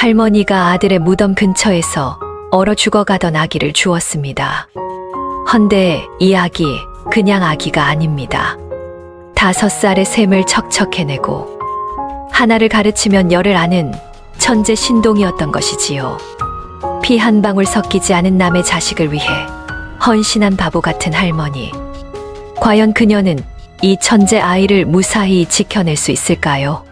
할머니가 아들의 무덤 근처에서 얼어 죽어가던 아기를 주었습니다. 헌데 이 아기 그냥 아기가 아닙니다. 5살의 샘을 척척해내고 하나를 가르치면 열을 아는 천재 신동이었던 것이지요. 피 한 방울 섞이지 않은 남의 자식을 위해 헌신한 바보 같은 할머니. 과연 그녀는 이 천재 아이를 무사히 지켜낼 수 있을까요?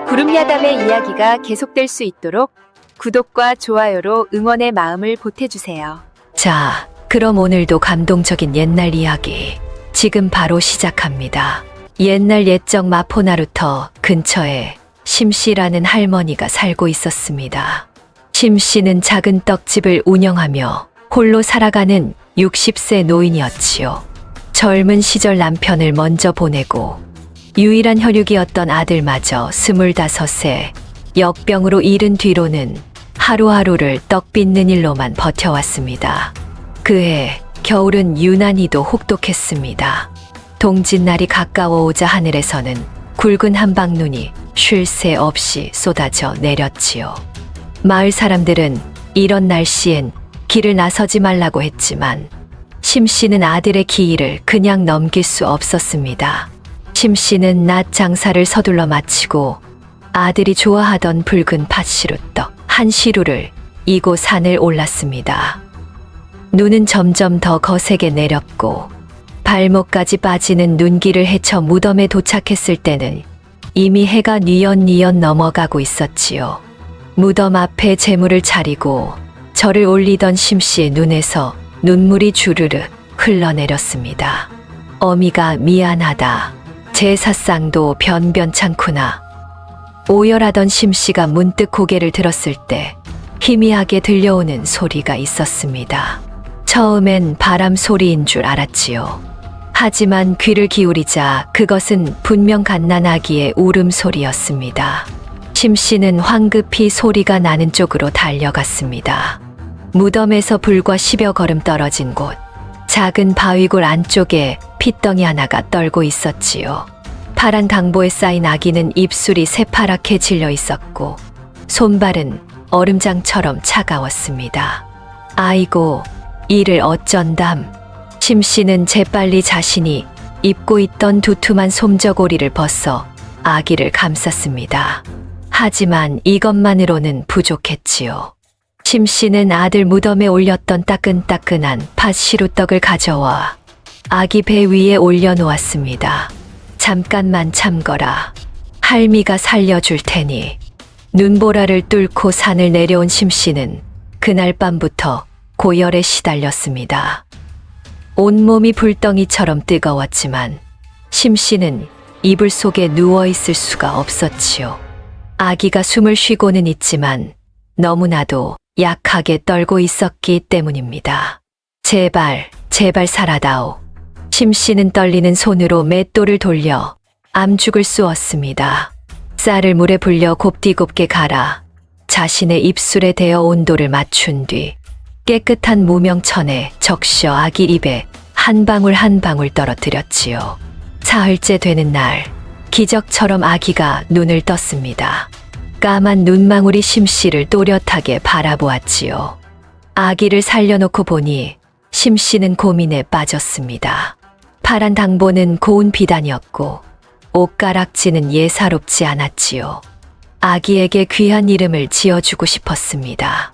구름야담의 이야기가 계속될 수 있도록 구독과 좋아요로 응원의 마음을 보태주세요. 자, 그럼 오늘도 감동적인 옛날 이야기 지금 바로 시작합니다. 옛날 옛적 마포나루터 근처에 심씨라는 할머니가 살고 있었습니다. 심씨는 작은 떡집을 운영하며 홀로 살아가는 60세 노인이었지요. 젊은 시절 남편을 먼저 보내고 유일한 혈육이었던 아들마저 25세 역병으로 잃은 뒤로는 하루하루를 떡 빚는 일로만 버텨왔습니다. 그해 겨울은 유난히도 혹독했습니다. 동짓날이 가까워오자 하늘에서는 굵은 한방눈이 쉴 새 없이 쏟아져 내렸지요. 마을 사람들은 이런 날씨엔 길을 나서지 말라고 했지만 심씨는 아들의 기일을 그냥 넘길 수 없었습니다. 심씨는 낮 장사를 서둘러 마치고 아들이 좋아하던 붉은 팥시루떡 한 시루를 이고 산을 올랐습니다. 눈은 점점 더 거세게 내렸고 발목까지 빠지는 눈길을 헤쳐 무덤에 도착했을 때는 이미 해가 뉘엿뉘엿 넘어가고 있었지요. 무덤 앞에 재물을 차리고 절을 올리던 심씨의 눈에서 눈물이 주르르 흘러내렸습니다. 어미가 미안하다. 제사상도 변변찮구나. 오열하던 심씨가 문득 고개를 들었을 때 희미하게 들려오는 소리가 있었습니다. 처음엔 바람 소리인 줄 알았지요. 하지만 귀를 기울이자 그것은 분명 갓난아기의 울음소리였습니다. 심씨는 황급히 소리가 나는 쪽으로 달려갔습니다. 무덤에서 불과 10여 걸음 떨어진 곳, 작은 바위골 안쪽에 핏덩이 하나가 떨고 있었지요. 파란 강보에 쌓인 아기는 입술이 새파랗게 질려 있었고 손발은 얼음장처럼 차가웠습니다. 아이고, 이를 어쩐담. 심씨는 재빨리 자신이 입고 있던 두툼한 솜저고리를 벗어 아기를 감쌌습니다. 하지만 이것만으로는 부족했지요. 심씨는 아들 무덤에 올렸던 따끈따끈한 팥시루떡을 가져와 아기 배 위에 올려놓았습니다. 잠깐만 참거라. 할미가 살려줄 테니. 눈보라를 뚫고 산을 내려온 심씨는 그날 밤부터 고열에 시달렸습니다. 온몸이 불덩이처럼 뜨거웠지만 심씨는 이불 속에 누워있을 수가 없었지요. 아기가 숨을 쉬고는 있지만 너무나도 약하게 떨고 있었기 때문입니다. 제발, 제발 살아다오. 심씨는 떨리는 손으로 맷돌을 돌려 암죽을 쑤었습니다. 쌀을 물에 불려 곱디곱게 갈아 자신의 입술에 대어 온도를 맞춘 뒤 깨끗한 무명천에 적셔 아기 입에 한 방울 한 방울 떨어뜨렸지요. 사흘째 되는 날, 기적처럼 아기가 눈을 떴습니다. 까만 눈망울이 심씨를 또렷하게 바라보았지요. 아기를 살려놓고 보니 심씨는 고민에 빠졌습니다. 파란 당보는 고운 비단이었고 옷가락지는 예사롭지 않았지요. 아기에게 귀한 이름을 지어주고 싶었습니다.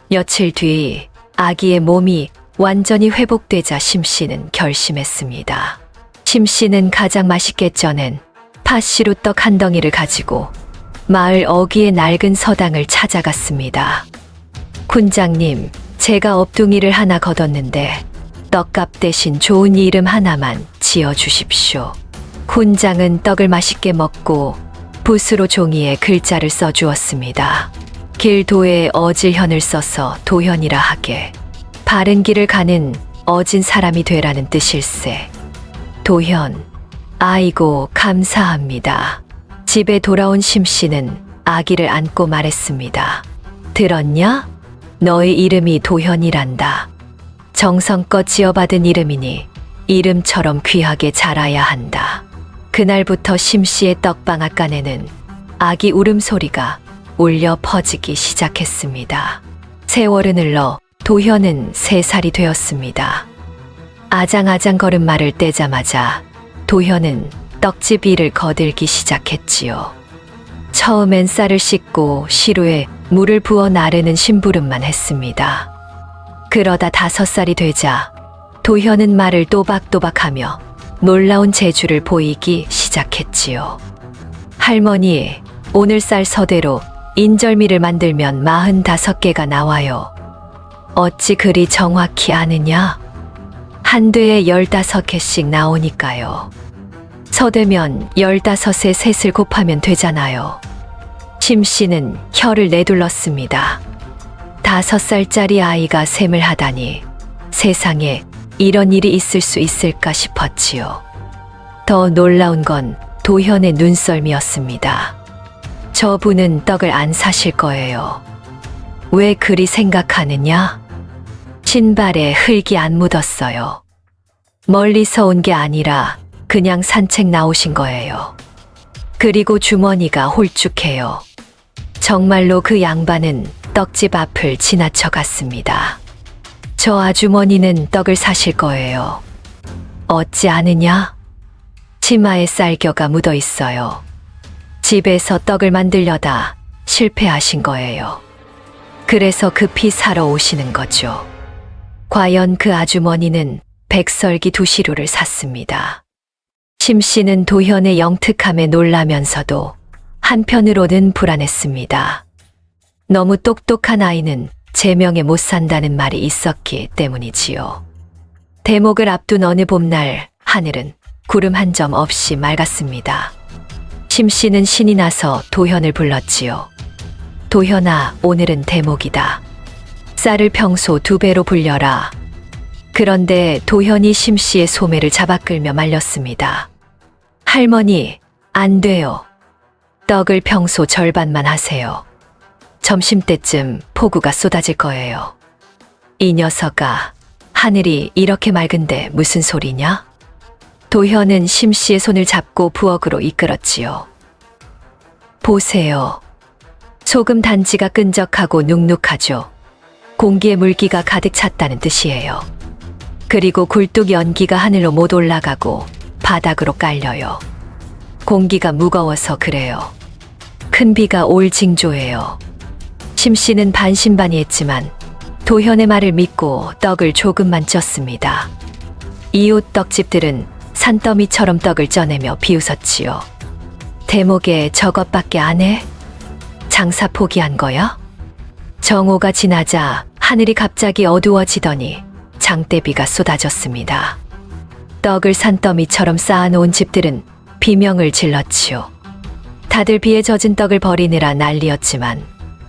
며칠 뒤 아기의 몸이 완전히 회복되자 심씨는 결심했습니다. 심씨는 가장 맛있게 쪄낸 팥시루떡 한 덩이를 가지고 마을 어귀의 낡은 서당을 찾아갔습니다. 쿤장님, 제가 업둥이를 하나 거뒀는데 떡값 대신 좋은 이름 하나만 지어주십시오. 쿤장은 떡을 맛있게 먹고 붓으로 종이에 글자를 써주었습니다. 길도에 어질현을 써서 도현이라 하게. 바른 길을 가는 어진 사람이 되라는 뜻일세. 도현, 아이고 감사합니다. 집에 돌아온 심씨는 아기를 안고 말했습니다. 들었냐? 너의 이름이 도현이란다. 정성껏 지어받은 이름이니 이름처럼 귀하게 자라야 한다. 그날부터 심씨의 떡방앗간에는 아기 울음소리가 울려 퍼지기 시작했습니다. 세월은 흘러 도현은 3살이 되었습니다. 아장아장 걸음마를 떼자마자 도현은 떡집 일을 거들기 시작했지요. 처음엔 쌀을 씻고 시루에 물을 부어 나르는 심부름만 했습니다. 그러다 5살이 되자 도현은 말을 또박또박하며 놀라운 재주를 보이기 시작했지요. 할머니, 오늘 쌀 서대로 인절미를 만들면 45개가 나와요. 어찌 그리 정확히 아느냐? 한 되에 15개씩 나오니까요. 서되면 15에 셋을 곱하면 되잖아요. 심씨는 혀를 내둘렀습니다. 5살짜리 아이가 셈을 하다니 세상에 이런 일이 있을 수 있을까 싶었지요. 더 놀라운 건 도현의 눈썰미였습니다. 저분은 떡을 안 사실 거예요. 왜 그리 생각하느냐? 신발에 흙이 안 묻었어요. 멀리서 온 게 아니라 그냥 산책 나오신 거예요. 그리고 주머니가 홀쭉해요. 정말로 그 양반은 떡집 앞을 지나쳐 갔습니다. 저 아주머니는 떡을 사실 거예요. 어찌 아느냐? 치마에 쌀겨가 묻어 있어요. 집에서 떡을 만들려다 실패하신 거예요. 그래서 급히 사러 오시는 거죠. 과연 그 아주머니는 백설기 2시루를 샀습니다. 심씨는 도현의 영특함에 놀라면서도 한편으로는 불안했습니다. 너무 똑똑한 아이는 제명에 못 산다는 말이 있었기 때문이지요. 대목을 앞둔 어느 봄날 하늘은 구름 한 점 없이 맑았습니다. 심씨는 신이 나서 도현을 불렀지요. 도현아, 오늘은 대목이다. 쌀을 평소 2배로 불려라. 그런데 도현이 심씨의 소매를 잡아 끌며 말렸습니다. 할머니, 안 돼요. 떡을 평소 절반만 하세요. 점심때쯤 폭우가 쏟아질 거예요. 이 녀석아, 하늘이 이렇게 맑은데 무슨 소리냐? 도현은 심씨의 손을 잡고 부엌으로 이끌었지요. 보세요. 소금 단지가 끈적하고 눅눅하죠. 공기에 물기가 가득 찼다는 뜻이에요. 그리고 굴뚝 연기가 하늘로 못 올라가고 바닥으로 깔려요. 공기가 무거워서 그래요. 큰 비가 올 징조예요. 심씨는 반신반의했지만 도현의 말을 믿고 떡을 조금만 쪘습니다. 이웃 떡집들은 산더미처럼 떡을 쪄내며 비웃었지요. 대목에 저것밖에 안 해? 장사 포기한 거야? 정오가 지나자 하늘이 갑자기 어두워지더니 장대비가 쏟아졌습니다. 떡을 산더미처럼 쌓아놓은 집들은 비명을 질렀지요. 다들 비에 젖은 떡을 버리느라 난리였지만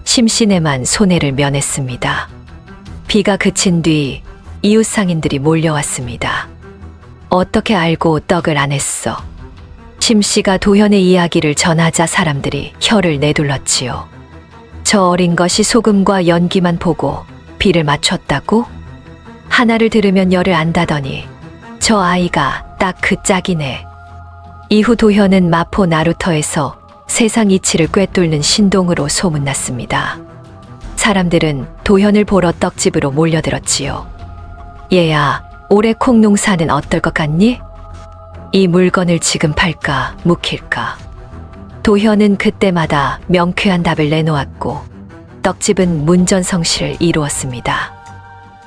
심씨네만 손해를 면했습니다. 비가 그친 뒤 이웃 상인들이 몰려왔습니다. 어떻게 알고 떡을 안 했어? 심씨가 도현의 이야기를 전하자 사람들이 혀를 내둘렀지요. 저 어린 것이 소금과 연기만 보고 비를 맞췄다고? 하나를 들으면 열을 안다더니 저 아이가 딱 그 짝이네. 이후 도현은 마포 나루터에서 세상 이치를 꿰뚫는 신동으로 소문났습니다. 사람들은 도현을 보러 떡집으로 몰려들었지요. 얘야, 올해 콩농사는 어떨 것 같니? 이 물건을 지금 팔까 묵힐까? 도현은 그때마다 명쾌한 답을 내놓았고 떡집은 문전성시를 이루었습니다.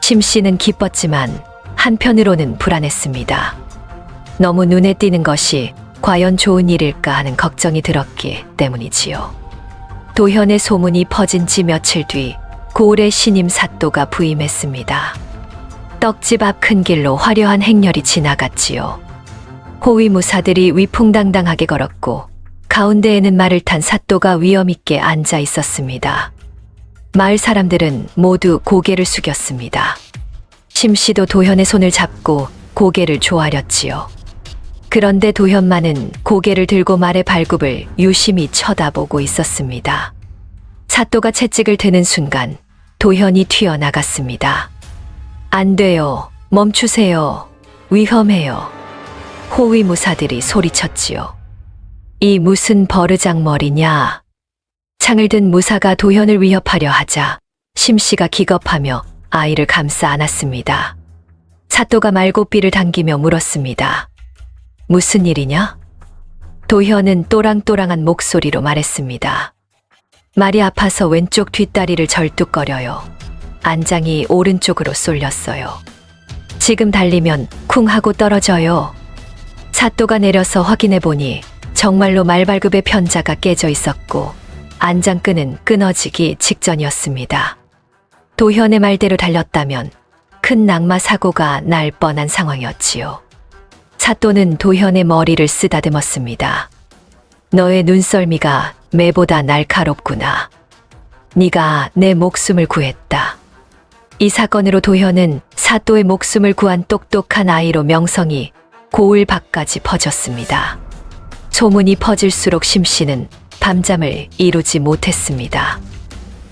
심씨는 기뻤지만 한편으로는 불안했습니다. 너무 눈에 띄는 것이 과연 좋은 일일까 하는 걱정이 들었기 때문이지요. 도현의 소문이 퍼진 지 며칠 뒤 고을의 신임 사또가 부임했습니다. 떡집 앞 큰 길로 화려한 행렬이 지나갔지요. 호위무사들이 위풍당당하게 걸었고 가운데에는 말을 탄 사또가 위엄있게 앉아 있었습니다. 마을 사람들은 모두 고개를 숙였습니다. 심씨도 도현의 손을 잡고 고개를 조아렸지요. 그런데 도현만은 고개를 들고 말의 발굽을 유심히 쳐다보고 있었습니다. 사또가 채찍을 드는 순간 도현이 튀어나갔습니다. 안 돼요. 멈추세요. 위험해요. 호위무사들이 소리쳤지요. 이 무슨 버르장머리냐? 창을 든 무사가 도현을 위협하려 하자 심씨가 기겁하며 아이를 감싸 안았습니다. 사또가 말고삐를 당기며 물었습니다. 무슨 일이냐? 도현은 또랑또랑한 목소리로 말했습니다. 말이 아파서 왼쪽 뒷다리를 절뚝거려요. 안장이 오른쪽으로 쏠렸어요. 지금 달리면 쿵 하고 떨어져요. 사또가 내려서 확인해 보니 정말로 말발굽의 편자가 깨져 있었고 안장끈은 끊어지기 직전이었습니다. 도현의 말대로 달렸다면 큰 낙마 사고가 날 뻔한 상황이었지요. 사또는 도현의 머리를 쓰다듬었습니다. 너의 눈썰미가 매보다 날카롭구나. 네가 내 목숨을 구했다. 이 사건으로 도현은 사또의 목숨을 구한 똑똑한 아이로 명성이 고을 밖까지 퍼졌습니다. 소문이 퍼질수록 심씨는 밤잠을 이루지 못했습니다.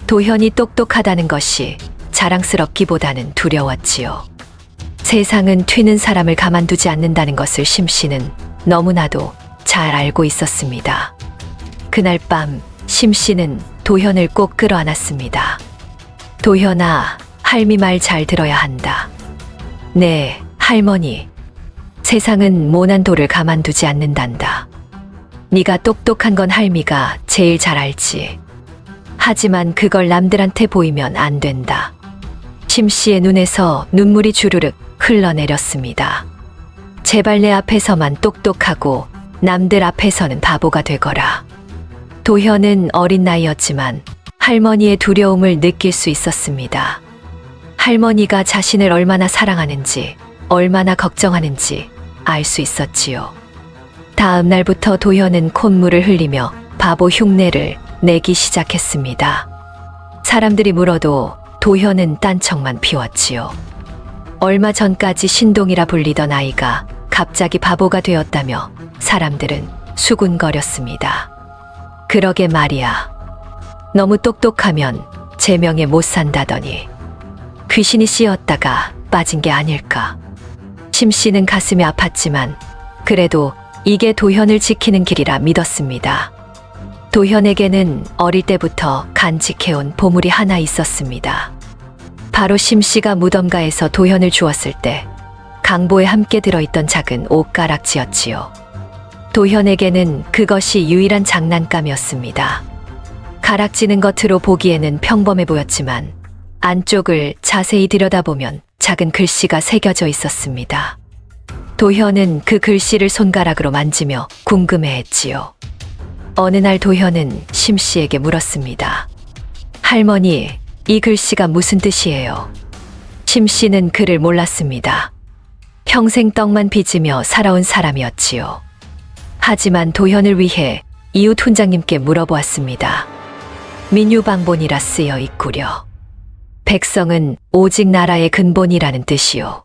도현이 똑똑하다는 것이 자랑스럽기보다는 두려웠지요. 세상은 튀는 사람을 가만두지 않는다는 것을 심씨는 너무나도 잘 알고 있었습니다. 그날 밤 심씨는 도현을 꼭 끌어안았습니다. 도현아, 할미 말 잘 들어야 한다. 네, 할머니. 세상은 모난 돌을 가만두지 않는단다. 네가 똑똑한 건 할미가 제일 잘 알지. 하지만 그걸 남들한테 보이면 안 된다. 심씨의 눈에서 눈물이 주르륵 흘러내렸습니다. 제발 내 앞에서만 똑똑하고 남들 앞에서는 바보가 되거라. 도현은 어린 나이였지만 할머니의 두려움을 느낄 수 있었습니다. 할머니가 자신을 얼마나 사랑하는지, 얼마나 걱정하는지 알 수 있었지요. 다음 날부터 도현은 콧물을 흘리며 바보 흉내를 내기 시작했습니다. 사람들이 물어도 도현은 딴청만 피웠지요. 얼마 전까지 신동이라 불리던 아이가 갑자기 바보가 되었다며 사람들은 수군거렸습니다. 그러게 말이야. 너무 똑똑하면 제명에 못 산다더니 귀신이 씌었다가 빠진 게 아닐까. 심씨는 가슴이 아팠지만 그래도 이게 도현을 지키는 길이라 믿었습니다. 도현에게는 어릴 때부터 간직해온 보물이 하나 있었습니다. 바로 심씨가 무덤가에서 도현을 주었을 때 강보에 함께 들어있던 작은 옷가락지였지요. 도현에게는 그것이 유일한 장난감이었습니다. 가락지는 겉으로 보기에는 평범해 보였지만 안쪽을 자세히 들여다보면 작은 글씨가 새겨져 있었습니다. 도현은 그 글씨를 손가락으로 만지며 궁금해했지요. 어느 날 도현은 심씨에게 물었습니다. 할머니, 이 글씨가 무슨 뜻이에요? 심씨는 글을 몰랐습니다. 평생 떡만 빚으며 살아온 사람이었지요. 하지만 도현을 위해 이웃 훈장님께 물어보았습니다. 민유방본이라 쓰여 있구려. 백성은 오직 나라의 근본이라는 뜻이요.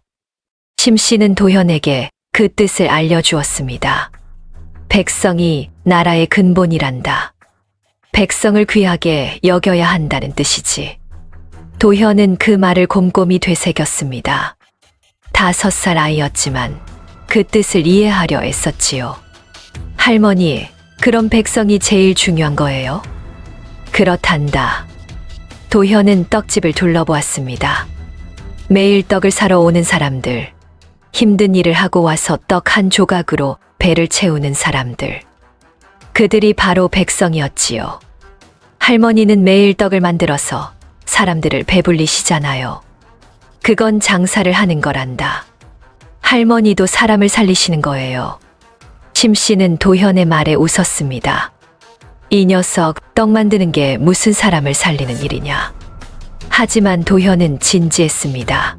심씨는 도현에게 그 뜻을 알려주었습니다. 백성이 나라의 근본이란다. 백성을 귀하게 여겨야 한다는 뜻이지. 도현은 그 말을 곰곰이 되새겼습니다. 5살 아이였지만 그 뜻을 이해하려 애썼지요. 할머니, 그럼 백성이 제일 중요한 거예요? 그렇단다. 도현은 떡집을 둘러보았습니다. 매일 떡을 사러 오는 사람들, 힘든 일을 하고 와서 떡 한 조각으로 배를 채우는 사람들. 그들이 바로 백성이었지요. 할머니는 매일 떡을 만들어서 사람들을 배불리시잖아요. 그건 장사를 하는 거란다. 할머니도 사람을 살리시는 거예요. 심씨는 도현의 말에 웃었습니다. 이 녀석, 떡 만드는 게 무슨 사람을 살리는 일이냐. 하지만 도현은 진지했습니다.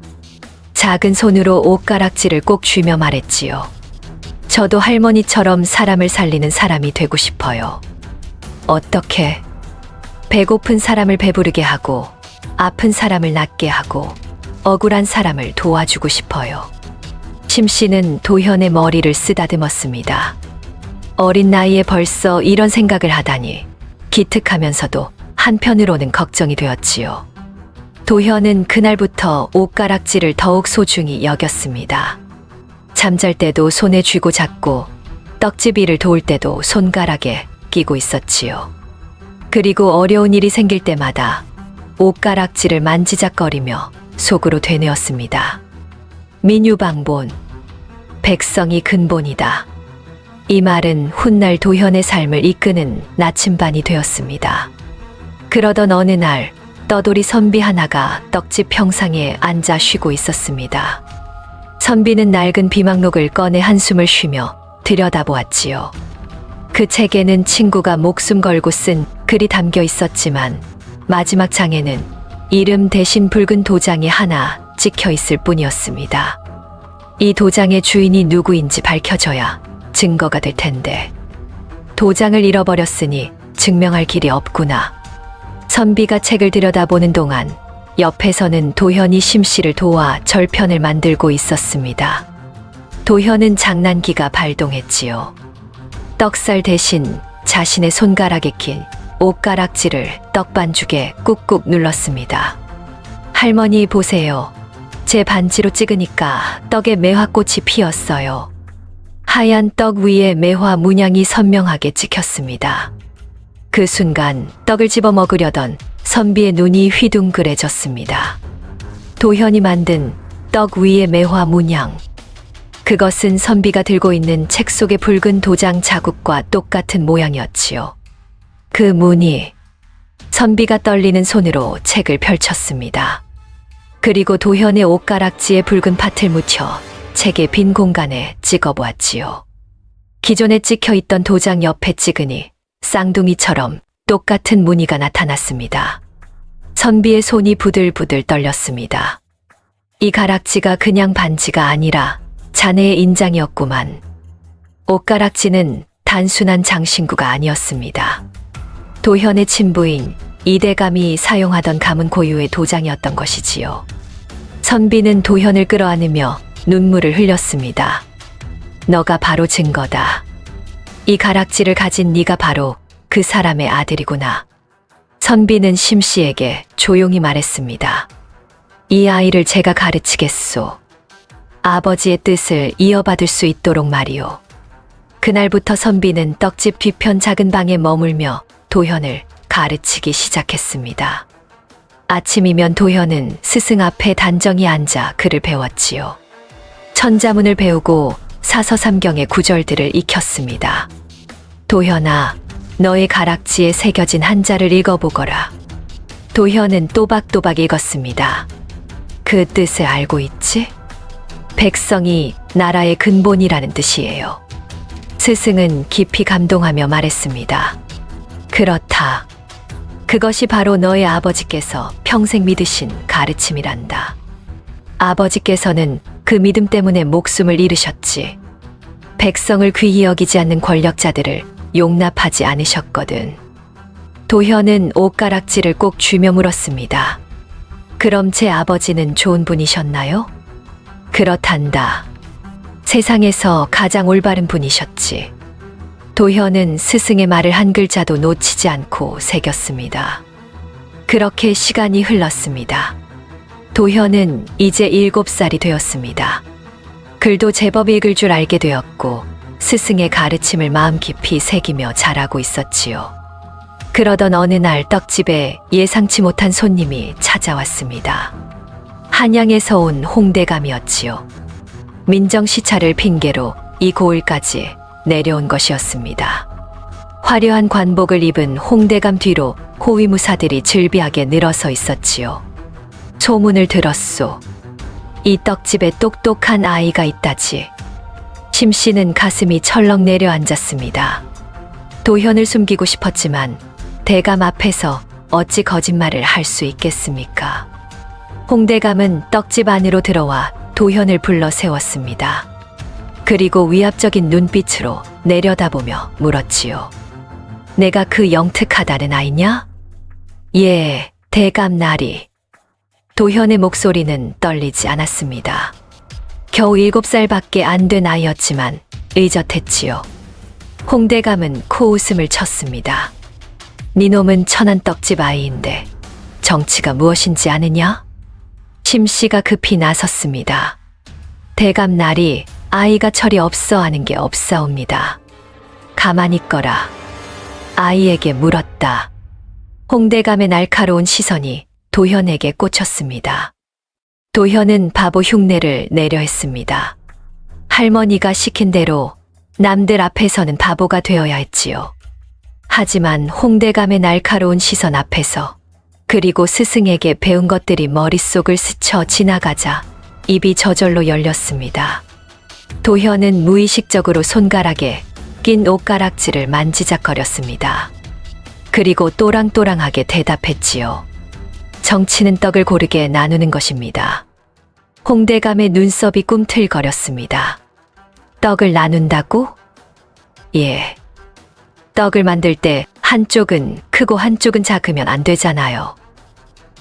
작은 손으로 옷가락지를 꼭 쥐며 말했지요. 저도 할머니처럼 사람을 살리는 사람이 되고 싶어요. 어떻게? 배고픈 사람을 배부르게 하고, 아픈 사람을 낫게 하고, 억울한 사람을 도와주고 싶어요. 심씨는 도현의 머리를 쓰다듬었습니다. 어린 나이에 벌써 이런 생각을 하다니 기특하면서도 한편으로는 걱정이 되었지요. 도현은 그날부터 옷가락지를 더욱 소중히 여겼습니다. 잠잘 때도 손에 쥐고 잤고 떡집 일을 도울 때도 손가락에 끼고 있었지요. 그리고 어려운 일이 생길 때마다 옷가락질을 만지작거리며 속으로 되뇌었습니다. 민유방본, 백성이 근본이다. 이 말은 훗날 도현의 삶을 이끄는 나침반이 되었습니다. 그러던 어느 날 떠돌이 선비 하나가 떡집 평상에 앉아 쉬고 있었습니다. 선비는 낡은 비망록을 꺼내 한숨을 쉬며 들여다보았지요. 그 책에는 친구가 목숨 걸고 쓴 글이 담겨 있었지만 마지막 장에는 이름 대신 붉은 도장이 하나 찍혀 있을 뿐이었습니다. 이 도장의 주인이 누구인지 밝혀져야 증거가 될 텐데 도장을 잃어버렸으니 증명할 길이 없구나. 선비가 책을 들여다보는 동안 옆에서는 도현이 심씨를 도와 절편을 만들고 있었습니다. 도현은 장난기가 발동했지요. 떡살 대신 자신의 손가락에 낀 옷가락질을 떡반죽에 꾹꾹 눌렀습니다. 할머니 보세요. 제 반지로 찍으니까 떡에 매화꽃이 피었어요. 하얀 떡 위에 매화 문양이 선명하게 찍혔습니다. 그 순간 떡을 집어 먹으려던 선비의 눈이 휘둥그레졌습니다. 도현이 만든 떡 위의 매화 문양. 그것은 선비가 들고 있는 책 속의 붉은 도장 자국과 똑같은 모양이었지요. 그 무늬. 선비가 떨리는 손으로 책을 펼쳤습니다. 그리고 도현의 옷가락지에 붉은 팥을 묻혀 책의 빈 공간에 찍어보았지요. 기존에 찍혀 있던 도장 옆에 찍으니 쌍둥이처럼 똑같은 무늬가 나타났습니다. 선비의 손이 부들부들 떨렸습니다. 이 가락지가 그냥 반지가 아니라 자네의 인장이었구만. 옷가락지는 단순한 장신구가 아니었습니다. 도현의 친부인 이대감이 사용하던 가문 고유의 도장이었던 것이지요. 선비는 도현을 끌어안으며 눈물을 흘렸습니다. 너가 바로 증거다. 이 가락지를 가진 네가 바로 그 사람의 아들이구나. 선비는 심씨에게 조용히 말했습니다. 이 아이를 제가 가르치겠소. 아버지의 뜻을 이어받을 수 있도록 말이오. 그날부터 선비는 떡집 뒤편 작은 방에 머물며 도현을 가르치기 시작했습니다. 아침이면 도현은 스승 앞에 단정히 앉아 글을 배웠지요. 천자문을 배우고 사서삼경의 구절들을 익혔습니다. 도현아, 너의 가락지에 새겨진 한자를 읽어보거라. 도현은 또박또박 읽었습니다. 그 뜻을 알고 있지? 백성이 나라의 근본이라는 뜻이에요. 스승은 깊이 감동하며 말했습니다. 그렇다. 그것이 바로 너의 아버지께서 평생 믿으신 가르침이란다. 아버지께서는 그 믿음 때문에 목숨을 잃으셨지. 백성을 귀히 여기지 않는 권력자들을 용납하지 않으셨거든. 도현은 옷가락지를 꼭 쥐며 물었습니다. 그럼 제 아버지는 좋은 분이셨나요? 그렇단다. 세상에서 가장 올바른 분이셨지. 도현은 스승의 말을 한 글자도 놓치지 않고 새겼습니다. 그렇게 시간이 흘렀습니다. 도현은 이제 7살이 되었습니다. 글도 제법 읽을 줄 알게 되었고 스승의 가르침을 마음 깊이 새기며 자라고 있었지요. 그러던 어느 날 떡집에 예상치 못한 손님이 찾아왔습니다. 한양에서 온 홍대감이었지요. 민정시차를 핑계로 이 고을까지 내려온 것이었습니다. 화려한 관복을 입은 홍대감 뒤로 호위무사들이 즐비하게 늘어서 있었지요. 소문을 들었소. 이 떡집에 똑똑한 아이가 있다지. 심씨는 가슴이 철렁 내려앉았습니다. 도현을 숨기고 싶었지만 대감 앞에서 어찌 거짓말을 할 수 있겠습니까? 홍대감은 떡집 안으로 들어와 도현을 불러 세웠습니다. 그리고 위압적인 눈빛으로 내려다보며 물었지요. 내가 그 영특하다는 아이냐? 예, 대감 나리. 도현의 목소리는 떨리지 않았습니다. 겨우 7살밖에 안 된 아이였지만 의젓했지요. 홍대감은 코웃음을 쳤습니다. 니놈은 천한 떡집 아이인데 정치가 무엇인지 아느냐? 심씨가 급히 나섰습니다. 대감 나리, 아이가 철이 없어 하는 게 없사옵니다. 가만히 있거라. 아이에게 물었다. 홍대감의 날카로운 시선이 도현에게 꽂혔습니다. 도현은 바보 흉내를 내려 했습니다. 할머니가 시킨 대로 남들 앞에서는 바보가 되어야 했지요. 하지만 홍대감의 날카로운 시선 앞에서, 그리고 스승에게 배운 것들이 머릿속을 스쳐 지나가자 입이 저절로 열렸습니다. 도현은 무의식적으로 손가락에 낀 옷가락지를 만지작거렸습니다. 그리고 또랑또랑하게 대답했지요. 정치는 떡을 고르게 나누는 것입니다. 홍대감의 눈썹이 꿈틀거렸습니다. 떡을 나눈다고? 예. 떡을 만들 때 한쪽은 크고 한쪽은 작으면 안 되잖아요.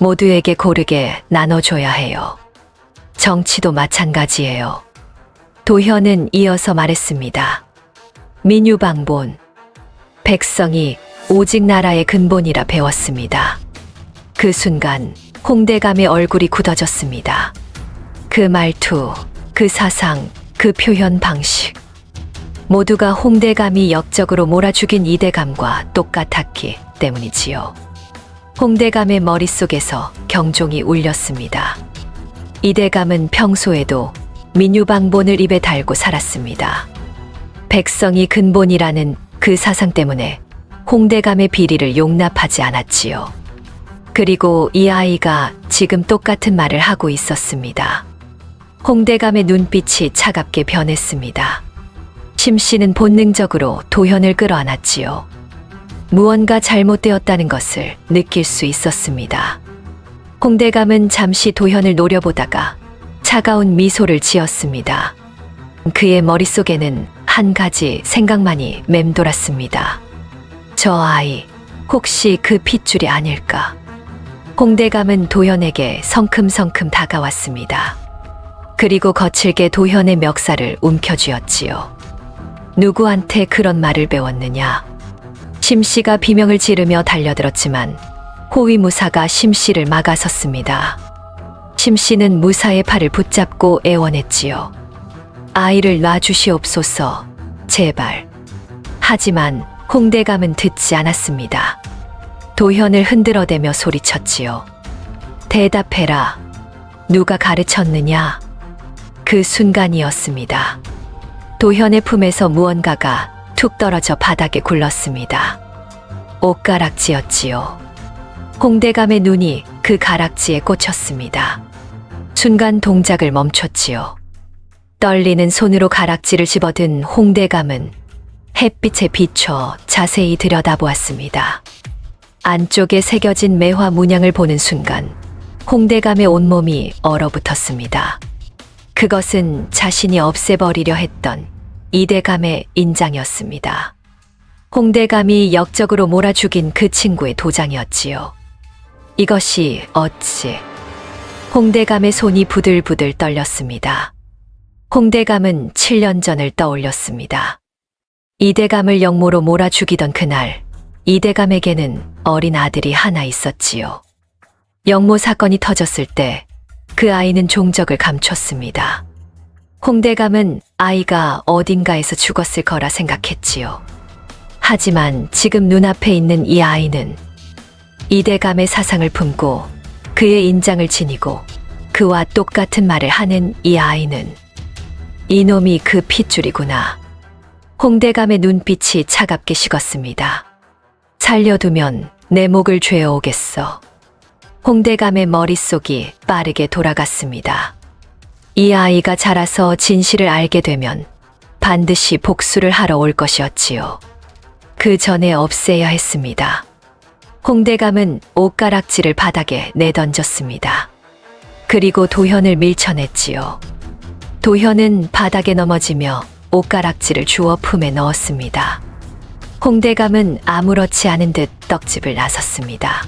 모두에게 고르게 나눠줘야 해요. 정치도 마찬가지예요. 도현은 이어서 말했습니다. 민유방본. 백성이 오직 나라의 근본이라 배웠습니다. 그 순간 홍대감의 얼굴이 굳어졌습니다. 그 말투, 그 사상, 그 표현 방식. 모두가 홍대감이 역적으로 몰아죽인 이대감과 똑같았기 때문이지요. 홍대감의 머릿속에서 경종이 울렸습니다. 이대감은 평소에도 민유방본을 입에 달고 살았습니다. 백성이 근본이라는 그 사상 때문에 홍대감의 비리를 용납하지 않았지요. 그리고 이 아이가 지금 똑같은 말을 하고 있었습니다. 홍대감의 눈빛이 차갑게 변했습니다. 심씨는 본능적으로 도현을 끌어안았지요. 무언가 잘못되었다는 것을 느낄 수 있었습니다. 홍대감은 잠시 도현을 노려보다가 차가운 미소를 지었습니다. 그의 머릿속에는 한 가지 생각만이 맴돌았습니다. 저 아이, 혹시 그 핏줄이 아닐까? 홍대감은 도현에게 성큼성큼 다가왔습니다. 그리고 거칠게 도현의 멱살을 움켜쥐었지요. 누구한테 그런 말을 배웠느냐? 심씨가 비명을 지르며 달려들었지만 호위무사가 심씨를 막아섰습니다. 심씨는 무사의 팔을 붙잡고 애원했지요. 아이를 놔주시옵소서, 제발. 하지만 홍대감은 듣지 않았습니다. 도현을 흔들어대며 소리쳤지요. 대답해라. 누가 가르쳤느냐? 그 순간이었습니다. 도현의 품에서 무언가가 툭 떨어져 바닥에 굴렀습니다. 옷가락지였지요. 홍대감의 눈이 그 가락지에 꽂혔습니다. 순간 동작을 멈췄지요. 떨리는 손으로 가락지를 집어든 홍대감은 햇빛에 비춰 자세히 들여다보았습니다. 안쪽에 새겨진 매화 문양을 보는 순간 홍대감의 온몸이 얼어붙었습니다. 그것은 자신이 없애버리려 했던 이대감의 인장이었습니다. 홍대감이 역적으로 몰아죽인 그 친구의 도장이었지요. 이것이 어찌... 홍대감의 손이 부들부들 떨렸습니다. 홍대감은 7년 전을 떠올렸습니다. 이대감을 역모로 몰아죽이던 그날, 이대감에게는 어린 아들이 하나 있었지요. 역모 사건이 터졌을 때 그 아이는 종적을 감췄습니다. 홍대감은 아이가 어딘가에서 죽었을 거라 생각했지요. 하지만 지금 눈앞에 있는 이 아이는 이대감의 사상을 품고 그의 인장을 지니고 그와 똑같은 말을 하는 이 아이는 이놈이 그 핏줄이구나. 홍대감의 눈빛이 차갑게 식었습니다. 살려두면 내 목을 죄어오겠어. 홍대감의 머릿속이 빠르게 돌아갔습니다. 이 아이가 자라서 진실을 알게 되면 반드시 복수를 하러 올 것이었지요. 그 전에 없애야 했습니다. 홍대감은 옷가락지를 바닥에 내던졌습니다. 그리고 도현을 밀쳐냈지요. 도현은 바닥에 넘어지며 옷가락지를 주워 품에 넣었습니다. 홍대감은 아무렇지 않은 듯 떡집을 나섰습니다.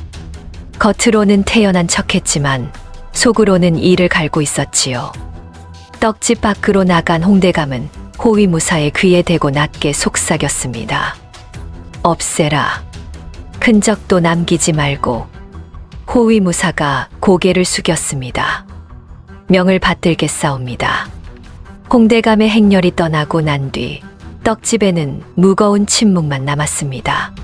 겉으로는 태연한 척했지만 속으로는 이를 갈고 있었지요. 떡집 밖으로 나간 홍대감은 호위무사의 귀에 대고 낮게 속삭였습니다. 없애라. 흔적도 남기지 말고. 호위무사가 고개를 숙였습니다. 명을 받들겠사옵니다. 홍대감의 행렬이 떠나고 난 뒤 떡집에는 무거운 침묵만 남았습니다.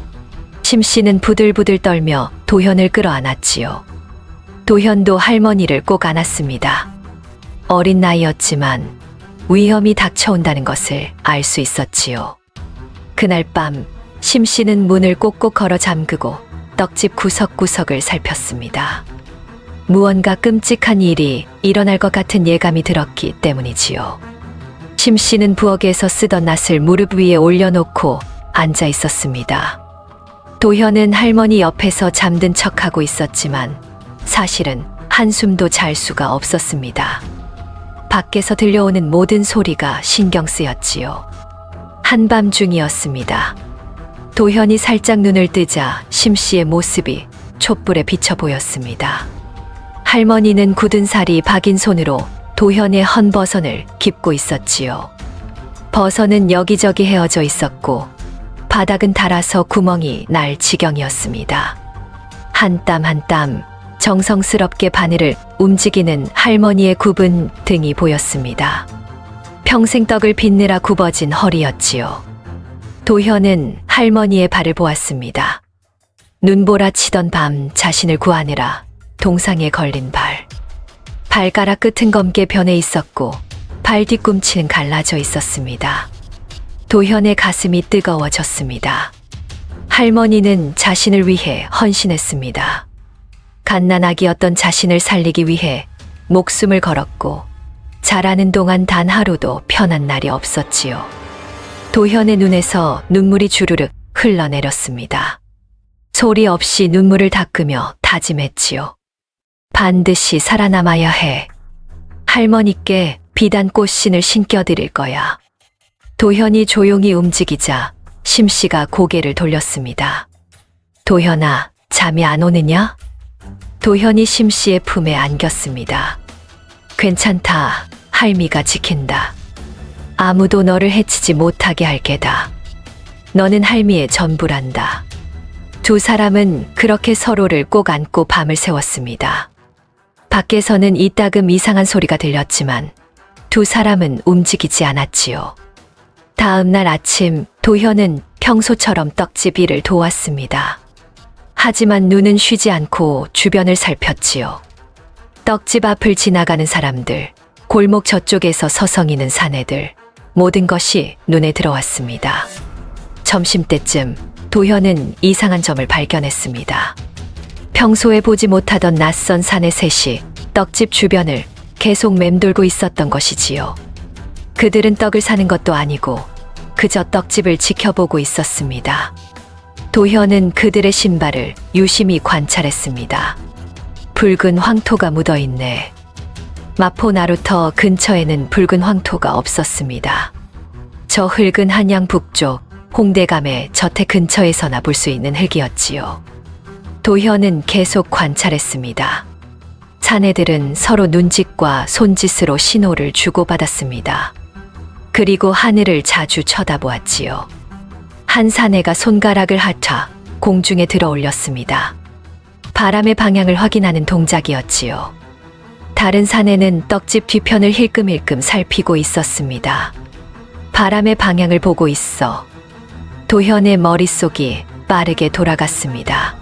심씨는 부들부들 떨며 도현을 끌어안았지요. 도현도 할머니를 꼭 안았습니다. 어린 나이였지만 위험이 닥쳐온다는 것을 알 수 있었지요. 그날 밤 심씨는 문을 꼭꼭 걸어 잠그고 떡집 구석구석을 살폈습니다. 무언가 끔찍한 일이 일어날 것 같은 예감이 들었기 때문이지요. 심씨는 부엌에서 쓰던 낫을 무릎 위에 올려놓고 앉아 있었습니다. 도현은 할머니 옆에서 잠든 척하고 있었지만 사실은 한숨도 잘 수가 없었습니다. 밖에서 들려오는 모든 소리가 신경 쓰였지요. 한밤중이었습니다. 도현이 살짝 눈을 뜨자 심씨의 모습이 촛불에 비쳐 보였습니다. 할머니는 굳은 살이 박인 손으로 도현의 헌버선을 깁고 있었지요. 버선은 여기저기 헤어져 있었고 바닥은 닳아서 구멍이 날 지경이었습니다. 한 땀 한 땀 정성스럽게 바늘을 움직이는 할머니의 굽은 등이 보였습니다. 평생 떡을 빚느라 굽어진 허리였지요. 도현은 할머니의 발을 보았습니다. 눈보라 치던 밤 자신을 구하느라 동상에 걸린 발. 발가락 끝은 검게 변해 있었고 발 뒤꿈치는 갈라져 있었습니다. 도현의 가슴이 뜨거워졌습니다. 할머니는 자신을 위해 헌신했습니다. 갓난아기였던 자신을 살리기 위해 목숨을 걸었고 자라는 동안 단 하루도 편한 날이 없었지요. 도현의 눈에서 눈물이 주르륵 흘러내렸습니다. 소리 없이 눈물을 닦으며 다짐했지요. 반드시 살아남아야 해. 할머니께 비단 꽃신을 신겨드릴 거야. 도현이 조용히 움직이자 심씨가 고개를 돌렸습니다. 도현아, 잠이 안 오느냐? 도현이 심씨의 품에 안겼습니다. 괜찮다. 할미가 지킨다. 아무도 너를 해치지 못하게 할 게다. 너는 할미의 전부란다. 두 사람은 그렇게 서로를 꼭 안고 밤을 새웠습니다. 밖에서는 이따금 이상한 소리가 들렸지만 두 사람은 움직이지 않았지요. 다음 날 아침 도현은 평소처럼 떡집 일을 도왔습니다. 하지만 눈은 쉬지 않고 주변을 살폈지요. 떡집 앞을 지나가는 사람들, 골목 저쪽에서 서성이는 사내들, 모든 것이 눈에 들어왔습니다. 점심때쯤 도현은 이상한 점을 발견했습니다. 평소에 보지 못하던 낯선 사내 셋이 떡집 주변을 계속 맴돌고 있었던 것이지요. 그들은 떡을 사는 것도 아니고 그저 떡집을 지켜보고 있었습니다. 도현은 그들의 신발을 유심히 관찰했습니다. 붉은 황토가 묻어있네. 마포 나루터 근처에는 붉은 황토가 없었습니다. 저 흙은 한양 북쪽 홍대감의 저택 근처에서나 볼 수 있는 흙이었지요. 도현은 계속 관찰했습니다. 사내들은 서로 눈짓과 손짓으로 신호를 주고받았습니다. 그리고 하늘을 자주 쳐다보았지요. 한 사내가 손가락을 핥아 공중에 들어 올렸습니다. 바람의 방향을 확인하는 동작이었지요. 다른 사내는 떡집 뒤편을 힐끔힐끔 살피고 있었습니다. 바람의 방향을 보고 있어 도현의 머릿속이 빠르게 돌아갔습니다.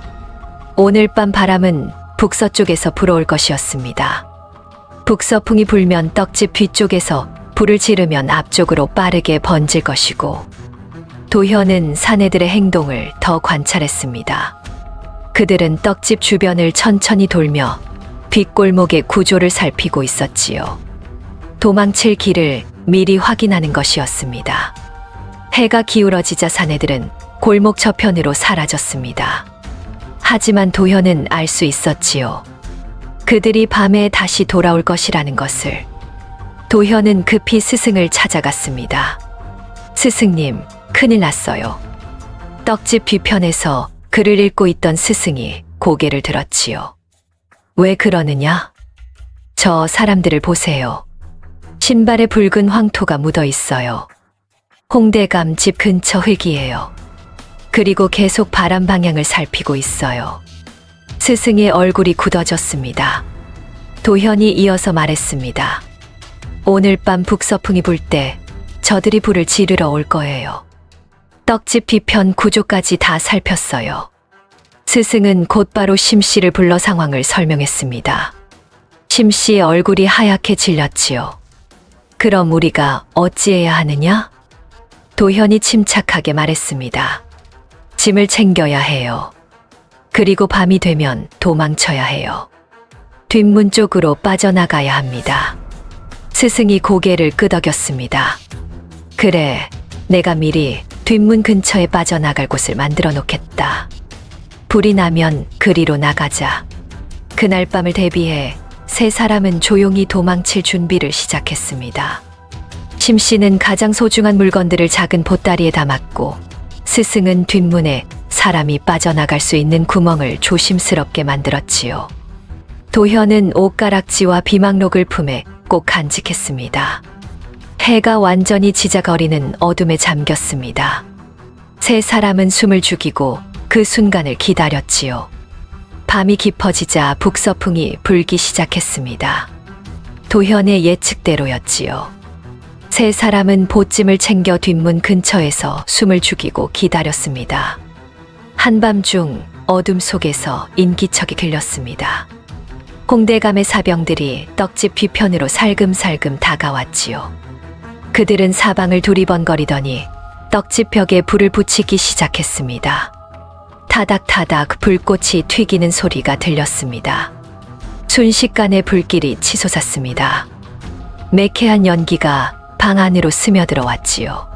오늘 밤 바람은 북서쪽에서 불어올 것이었습니다. 북서풍이 불면 떡집 뒤쪽에서 불을 지르면 앞쪽으로 빠르게 번질 것이고, 도현은 사내들의 행동을 더 관찰했습니다. 그들은 떡집 주변을 천천히 돌며 뒷골목의 구조를 살피고 있었지요. 도망칠 길을 미리 확인하는 것이었습니다. 해가 기울어지자 사내들은 골목 저편으로 사라졌습니다. 하지만 도현은 알 수 있었지요. 그들이 밤에 다시 돌아올 것이라는 것을. 도현은 급히 스승을 찾아갔습니다. 스승님, 큰일 났어요. 떡집 뒤편에서 글을 읽고 있던 스승이 고개를 들었지요. 왜 그러느냐? 저 사람들을 보세요. 신발에 붉은 황토가 묻어 있어요. 홍대감 집 근처 흙이에요. 그리고 계속 바람 방향을 살피고 있어요. 스승의 얼굴이 굳어졌습니다. 도현이 이어서 말했습니다. 오늘 밤 북서풍이 불 때 저들이 불을 지르러 올 거예요. 떡집 뒤편 구조까지 다 살폈어요. 스승은 곧바로 심씨를 불러 상황을 설명했습니다. 심씨의 얼굴이 하얗게 질렸지요. 그럼 우리가 어찌해야 하느냐? 도현이 침착하게 말했습니다. 짐을 챙겨야 해요. 그리고 밤이 되면 도망쳐야 해요. 뒷문 쪽으로 빠져나가야 합니다. 스승이 고개를 끄덕였습니다. 그래, 내가 미리 뒷문 근처에 빠져나갈 곳을 만들어 놓겠다. 불이 나면 그리로 나가자. 그날 밤을 대비해 세 사람은 조용히 도망칠 준비를 시작했습니다. 심씨는 가장 소중한 물건들을 작은 보따리에 담았고, 스승은 뒷문에 사람이 빠져나갈 수 있는 구멍을 조심스럽게 만들었지요. 도현은 옷가락지와 비망록을 품에 꼭 간직했습니다. 해가 완전히 지저거리는 어둠에 잠겼습니다. 세 사람은 숨을 죽이고 그 순간을 기다렸지요. 밤이 깊어지자 북서풍이 불기 시작했습니다. 도현의 예측대로였지요. 세 사람은 보찜을 챙겨 뒷문 근처에서 숨을 죽이고 기다렸습니다. 한밤중 어둠 속에서 인기척이 들렸습니다. 홍대감의 사병들이 떡집 뒤편으로 살금살금 다가왔지요. 그들은 사방을 두리번거리더니 떡집 벽에 불을 붙이기 시작했습니다. 타닥타닥 불꽃이 튀기는 소리가 들렸습니다. 순식간에 불길이 치솟았습니다. 매캐한 연기가 방 안으로 스며들어왔지요.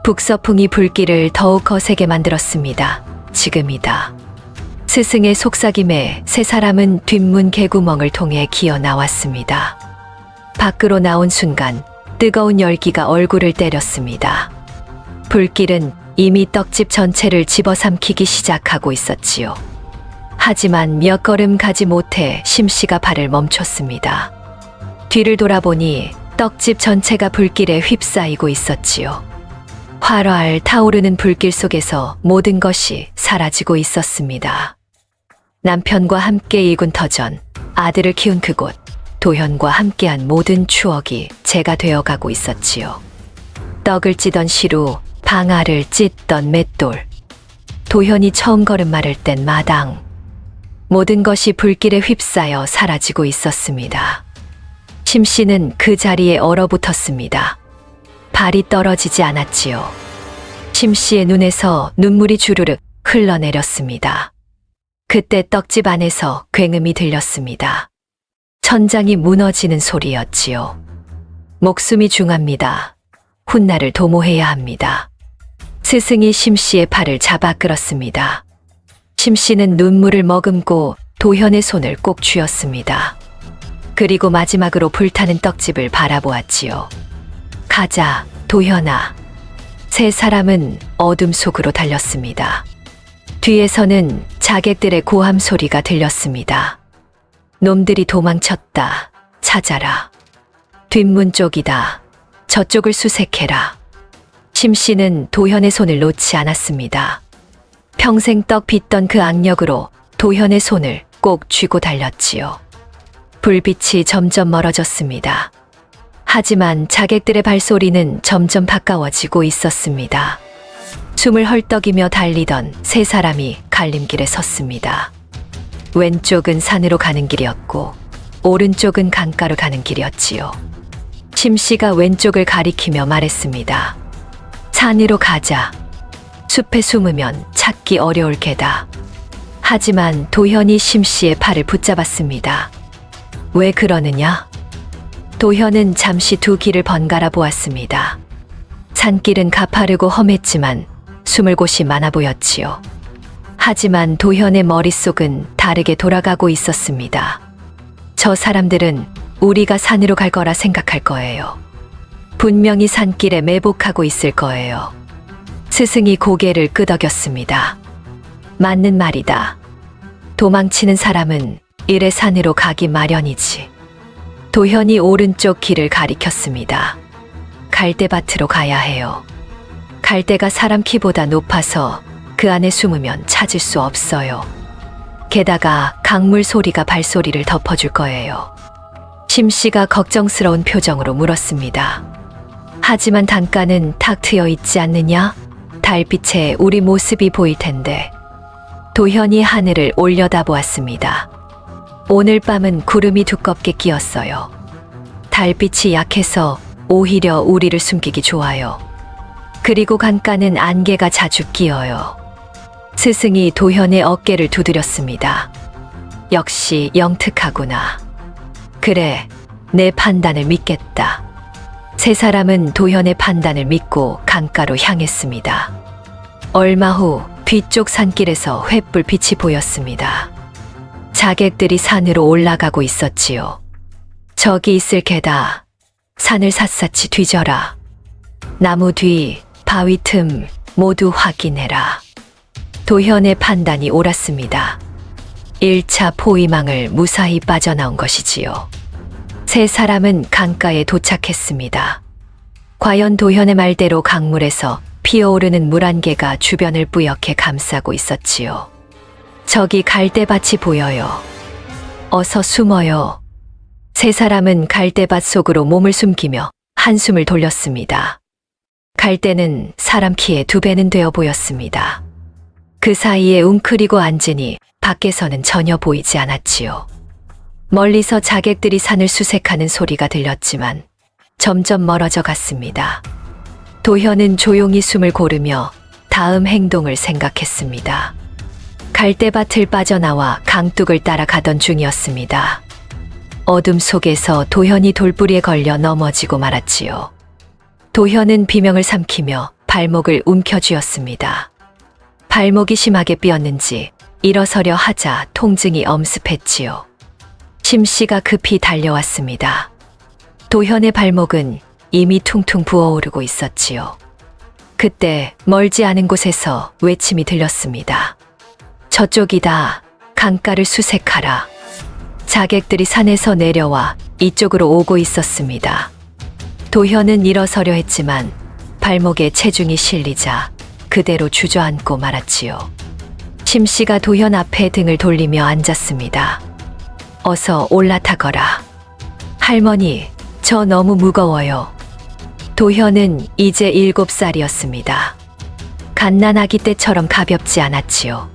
북서풍이 불길을 더욱 거세게 만들었습니다. 지금이다. 스승의 속삭임에 세 사람은 뒷문 개구멍을 통해 기어 나왔습니다. 밖으로 나온 순간 뜨거운 열기가 얼굴을 때렸습니다. 불길은 이미 떡집 전체를 집어삼키기 시작하고 있었지요. 하지만 몇 걸음 가지 못해 심씨가 발을 멈췄습니다. 뒤를 돌아보니 떡집 전체가 불길에 휩싸이고 있었지요. 활활 타오르는 불길 속에서 모든 것이 사라지고 있었습니다. 남편과 함께 일군 터전, 아들을 키운 그곳, 도현과 함께한 모든 추억이 제가 되어가고 있었지요. 떡을 찌던 시루, 방아를 찢던 맷돌, 도현이 처음 걸음마를 뗀 마당, 모든 것이 불길에 휩싸여 사라지고 있었습니다. 심씨는 그 자리에 얼어붙었습니다. 발이 떨어지지 않았지요. 심씨의 눈에서 눈물이 주르륵 흘러내렸습니다. 그때 떡집 안에서 굉음이 들렸습니다. 천장이 무너지는 소리였지요. 목숨이 중합니다. 훗날을 도모해야 합니다. 스승이 심씨의 팔을 잡아 끌었습니다. 심씨는 눈물을 머금고 도현의 손을 꼭 쥐었습니다. 그리고 마지막으로 불타는 떡집을 바라보았지요. 가자, 도현아. 세 사람은 어둠 속으로 달렸습니다. 뒤에서는 자객들의 고함 소리가 들렸습니다. 놈들이 도망쳤다. 찾아라. 뒷문 쪽이다. 저쪽을 수색해라. 심씨는 도현의 손을 놓지 않았습니다. 평생 떡 빚던 그 악력으로 도현의 손을 꼭 쥐고 달렸지요. 불빛이 점점 멀어졌습니다. 하지만 자객들의 발소리는 점점 가까워지고 있었습니다. 숨을 헐떡이며 달리던 세 사람이 갈림길에 섰습니다. 왼쪽은 산으로 가는 길이었고 오른쪽은 강가로 가는 길이었지요. 심씨가 왼쪽을 가리키며 말했습니다. 산으로 가자. 숲에 숨으면 찾기 어려울 게다. 하지만 도현이 심씨의 팔을 붙잡았습니다. 왜 그러느냐? 도현은 잠시 두 길을 번갈아 보았습니다. 산길은 가파르고 험했지만 숨을 곳이 많아 보였지요. 하지만 도현의 머릿속은 다르게 돌아가고 있었습니다. 저 사람들은 우리가 산으로 갈 거라 생각할 거예요. 분명히 산길에 매복하고 있을 거예요. 스승이 고개를 끄덕였습니다. 맞는 말이다. 도망치는 사람은 이래 산으로 가기 마련이지. 도현이 오른쪽 길을 가리켰습니다. 갈대밭으로 가야 해요. 갈대가 사람 키보다 높아서 그 안에 숨으면 찾을 수 없어요. 게다가 강물 소리가 발소리를 덮어줄 거예요. 심씨가 걱정스러운 표정으로 물었습니다. 하지만 단가는 탁 트여 있지 않느냐? 달빛에 우리 모습이 보일 텐데. 도현이 하늘을 올려다보았습니다. 오늘 밤은 구름이 두껍게 끼었어요. 달빛이 약해서 오히려 우리를 숨기기 좋아요. 그리고 강가는 안개가 자주 끼어요. 스승이 도현의 어깨를 두드렸습니다. 역시 영특하구나. 그래, 내 판단을 믿겠다. 세 사람은 도현의 판단을 믿고 강가로 향했습니다. 얼마 후 뒤쪽 산길에서 횃불 빛이 보였습니다. 자객들이 산으로 올라가고 있었지요. 저기 있을 개다. 산을 샅샅이 뒤져라. 나무 뒤, 바위 틈 모두 확인해라. 도현의 판단이 옳았습니다. 1차 포위망을 무사히 빠져나온 것이지요. 세 사람은 강가에 도착했습니다. 과연 도현의 말대로 강물에서 피어오르는 물안개가 주변을 뿌옇게 감싸고 있었지요. 저기 갈대밭이 보여요. 어서 숨어요. 세 사람은 갈대밭 속으로 몸을 숨기며 한숨을 돌렸습니다. 갈대는 사람 키의 2배는 되어 보였습니다. 그 사이에 웅크리고 앉으니 밖에서는 전혀 보이지 않았지요. 멀리서 자객들이 산을 수색하는 소리가 들렸지만 점점 멀어져 갔습니다. 도현은 조용히 숨을 고르며 다음 행동을 생각했습니다. 갈대밭을 빠져나와 강둑을 따라가던 중이었습니다. 어둠 속에서 도현이 돌부리에 걸려 넘어지고 말았지요. 도현은 비명을 삼키며 발목을 움켜쥐었습니다. 발목이 심하게 삐었는지 일어서려 하자 통증이 엄습했지요. 심씨가 급히 달려왔습니다. 도현의 발목은 이미 퉁퉁 부어오르고 있었지요. 그때 멀지 않은 곳에서 외침이 들렸습니다. 저쪽이다. 강가를 수색하라. 자객들이 산에서 내려와 이쪽으로 오고 있었습니다. 도현은 일어서려 했지만 발목에 체중이 실리자 그대로 주저앉고 말았지요. 심씨가 도현 앞에 등을 돌리며 앉았습니다. 어서 올라타거라. 할머니, 저 너무 무거워요. 도현은 이제 7살이었습니다. 갓난아기 때처럼 가볍지 않았지요.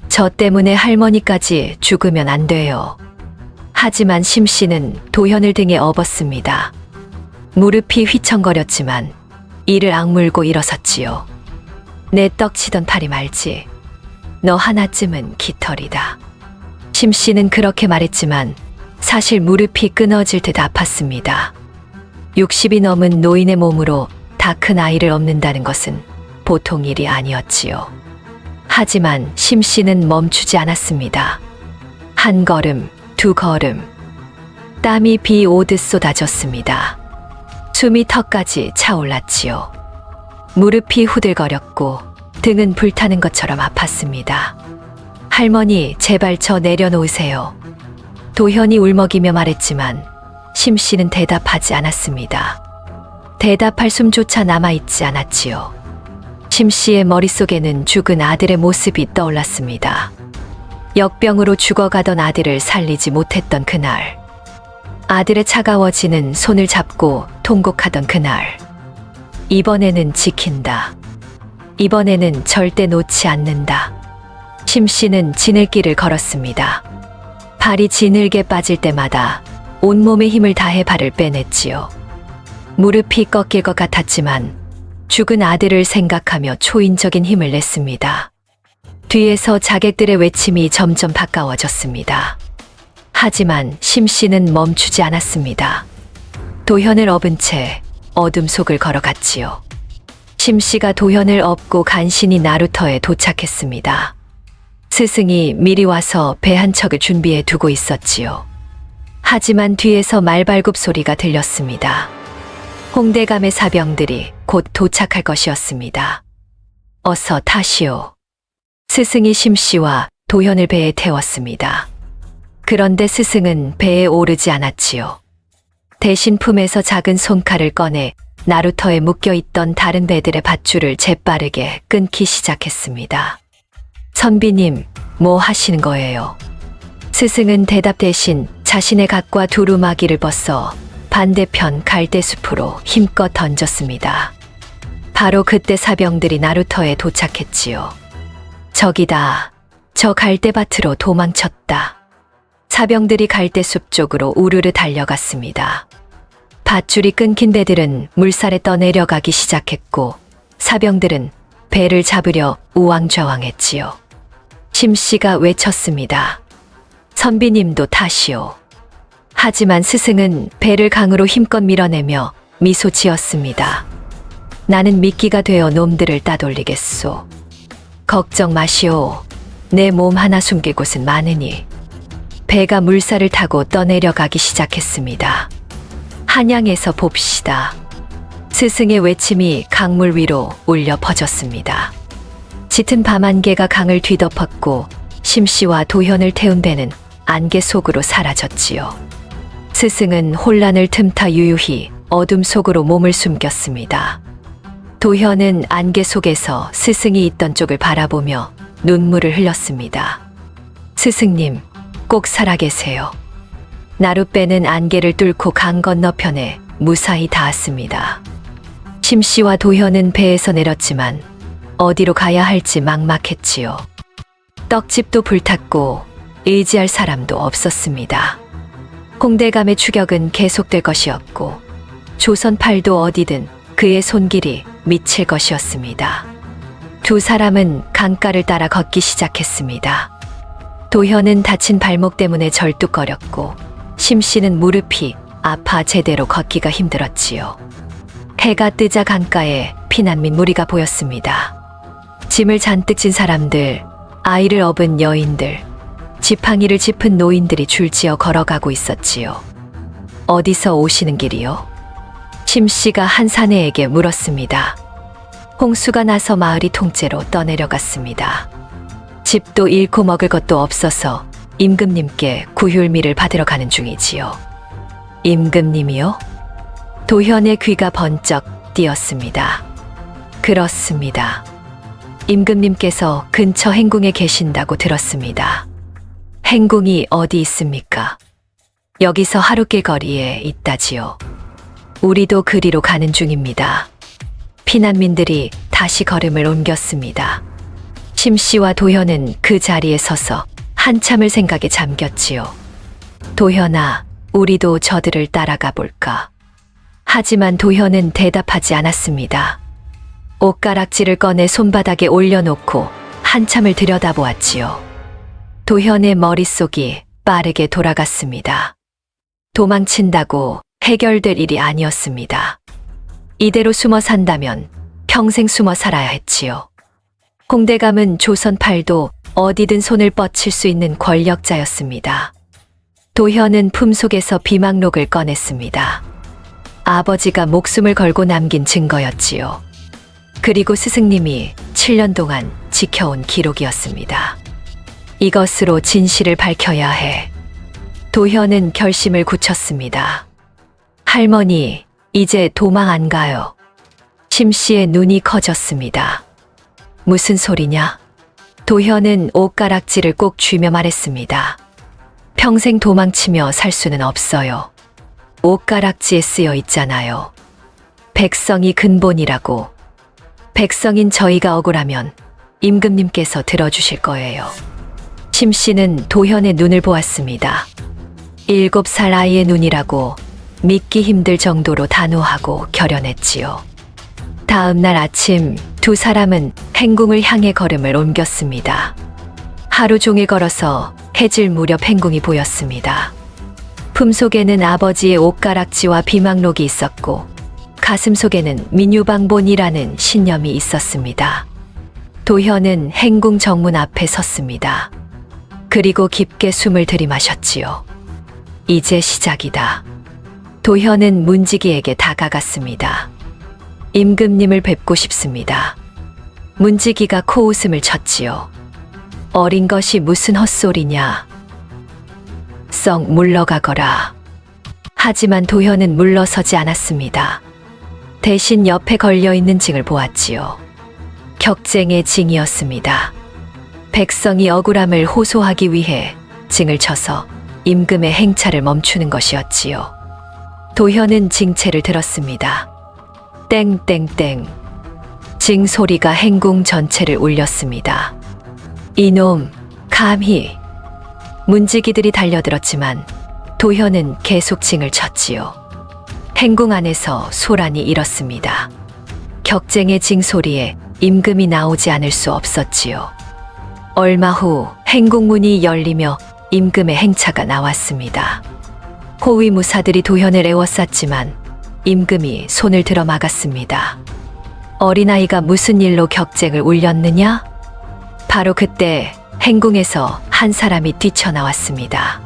저 때문에 할머니까지 죽으면 안 돼요. 하지만 심씨는 도현을 등에 업었습니다. 무릎이 휘청거렸지만 이를 악물고 일어섰지요. 내 떡치던 팔이 말지. 너 하나쯤은 깃털이다. 심씨는 그렇게 말했지만 사실 무릎이 끊어질 듯 아팠습니다. 60이 넘은 노인의 몸으로 다 큰 아이를 업는다는 것은 보통 일이 아니었지요. 하지만 심씨는 멈추지 않았습니다. 한 걸음, 2걸음. 땀이 비 오듯 쏟아졌습니다. 숨이 턱까지 차올랐지요. 무릎이 후들거렸고 등은 불타는 것처럼 아팠습니다. 할머니, 제발 저 내려놓으세요. 도현이 울먹이며 말했지만 심씨는 대답하지 않았습니다. 대답할 숨조차 남아있지 않았지요. 심씨의 머릿속에는 죽은 아들의 모습이 떠올랐습니다. 역병으로 죽어가던 아들을 살리지 못했던 그날. 아들의 차가워지는 손을 잡고 통곡하던 그날. 이번에는 지킨다. 이번에는 절대 놓지 않는다. 심씨는 지늘길을 걸었습니다. 발이 지늘게 빠질 때마다 온몸의 힘을 다해 발을 빼냈지요. 무릎이 꺾일 것 같았지만 죽은 아들을 생각하며 초인적인 힘을 냈습니다. 뒤에서 자객들의 외침이 점점 가까워졌습니다. 하지만 심씨는 멈추지 않았습니다. 도현을 업은 채 어둠 속을 걸어갔지요. 심씨가 도현을 업고 간신히 나루터에 도착했습니다. 스승이 미리 와서 배 한 척을 준비해 두고 있었지요. 하지만 뒤에서 말발굽 소리가 들렸습니다. 홍대감의 사병들이 곧 도착할 것이었습니다. 어서 타시오. 스승이 심씨와 도현을 배에 태웠습니다. 그런데 스승은 배에 오르지 않았지요. 대신 품에서 작은 손칼을 꺼내 나루터에 묶여있던 다른 배들의 밧줄을 재빠르게 끊기 시작했습니다. 선비님, 뭐 하시는 거예요? 스승은 대답 대신 자신의 각과 두루마기를 벗어 반대편 갈대숲으로 힘껏 던졌습니다. 바로 그때 사병들이 나루터에 도착했지요. 저기다. 저 갈대밭으로 도망쳤다. 사병들이 갈대숲 쪽으로 우르르 달려갔습니다. 밧줄이 끊긴 배들은 물살에 떠내려가기 시작했고 사병들은 배를 잡으려 우왕좌왕했지요. 심씨가 외쳤습니다. 선비님도 타시오. 하지만 스승은 배를 강으로 힘껏 밀어내며 미소 지었습니다. 나는 미끼가 되어 놈들을 따돌리겠소. 걱정 마시오. 내 몸 하나 숨길 곳은 많으니. 배가 물살을 타고 떠내려가기 시작했습니다. 한양에서 봅시다. 스승의 외침이 강물 위로 울려 퍼졌습니다. 짙은 밤 안개가 강을 뒤덮었고 심씨와 도현을 태운 배는 안개 속으로 사라졌지요. 스승은 혼란을 틈타 유유히 어둠 속으로 몸을 숨겼습니다. 도현은 안개 속에서 스승이 있던 쪽을 바라보며 눈물을 흘렸습니다. 스승님, 꼭 살아계세요. 나룻배는 안개를 뚫고 강 건너편에 무사히 닿았습니다. 심씨와 도현은 배에서 내렸지만 어디로 가야 할지 막막했지요. 떡집도 불탔고 의지할 사람도 없었습니다. 홍대감의 추격은 계속될 것이었고 조선팔도 어디든 그의 손길이 미칠 것이었습니다. 두 사람은 강가를 따라 걷기 시작했습니다. 도현은 다친 발목 때문에 절뚝거렸고 심씨는 무릎이 아파 제대로 걷기가 힘들었지요. 해가 뜨자 강가에 피난민 무리가 보였습니다. 짐을 잔뜩 진 사람들, 아이를 업은 여인들, 지팡이를 짚은 노인들이 줄지어 걸어가고 있었지요. 어디서 오시는 길이요? 심씨가 한 사내에게 물었습니다. 홍수가 나서 마을이 통째로 떠내려갔습니다. 집도 잃고 먹을 것도 없어서 임금님께 구휼미를 받으러 가는 중이지요. 임금님이요? 도현의 귀가 번쩍 띄었습니다. 그렇습니다. 임금님께서 근처 행궁에 계신다고 들었습니다. 행궁이 어디 있습니까? 여기서 하루길 거리에 있다지요. 우리도 그리로 가는 중입니다. 피난민들이 다시 걸음을 옮겼습니다. 심씨와 도현은 그 자리에 서서 한참을 생각에 잠겼지요. 도현아, 우리도 저들을 따라가 볼까? 하지만 도현은 대답하지 않았습니다. 옷가락지를 꺼내 손바닥에 올려놓고 한참을 들여다보았지요. 도현의 머릿속이 빠르게 돌아갔습니다. 도망친다고 해결될 일이 아니었습니다. 이대로 숨어 산다면 평생 숨어 살아야 했지요. 홍대감은 조선팔도 어디든 손을 뻗칠 수 있는 권력자였습니다. 도현은 품속에서 비망록을 꺼냈습니다. 아버지가 목숨을 걸고 남긴 증거였지요. 그리고 스승님이 7년 동안 지켜온 기록이었습니다. 이것으로 진실을 밝혀야 해. 도현은 결심을 굳혔습니다. 할머니, 이제 도망 안 가요. 심씨의 눈이 커졌습니다. 무슨 소리냐? 도현은 옷가락지를 꼭 쥐며 말했습니다. 평생 도망치며 살 수는 없어요. 옷가락지에 쓰여 있잖아요. 백성이 근본이라고. 백성인 저희가 억울하면 임금님께서 들어주실 거예요. 심씨는 도현의 눈을 보았습니다. 7살 아이의 눈이라고 믿기 힘들 정도로 단호하고 결연했지요. 다음 날 아침 두 사람은 행궁을 향해 걸음을 옮겼습니다. 하루 종일 걸어서 해질 무렵 행궁이 보였습니다. 품속에는 아버지의 옷가락지와 비망록이 있었고 가슴 속에는 민유방본이라는 신념이 있었습니다. 도현은 행궁 정문 앞에 섰습니다. 그리고 깊게 숨을 들이마셨지요. 이제 시작이다. 도현은 문지기에게 다가갔습니다. 임금님을 뵙고 싶습니다. 문지기가 코웃음을 쳤지요. 어린 것이 무슨 헛소리냐. 썩 물러가거라. 하지만 도현은 물러서지 않았습니다. 대신 옆에 걸려있는 징을 보았지요. 격쟁의 징이었습니다. 백성이 억울함을 호소하기 위해 징을 쳐서 임금의 행차를 멈추는 것이었지요. 도현은 징체를 들었습니다. 땡땡땡. 징 소리가 행궁 전체를 울렸습니다. 이놈, 감히. 문지기들이 달려들었지만 도현은 계속 징을 쳤지요. 행궁 안에서 소란이 일었습니다. 격쟁의 징소리에 임금이 나오지 않을 수 없었지요. 얼마 후 행궁문이 열리며 임금의 행차가 나왔습니다. 호위무사들이 도현을 에워쌌지만 임금이 손을 들어 막았습니다. 어린아이가 무슨 일로 격쟁을 울렸느냐? 바로 그때 행궁에서 한 사람이 뛰쳐나왔습니다.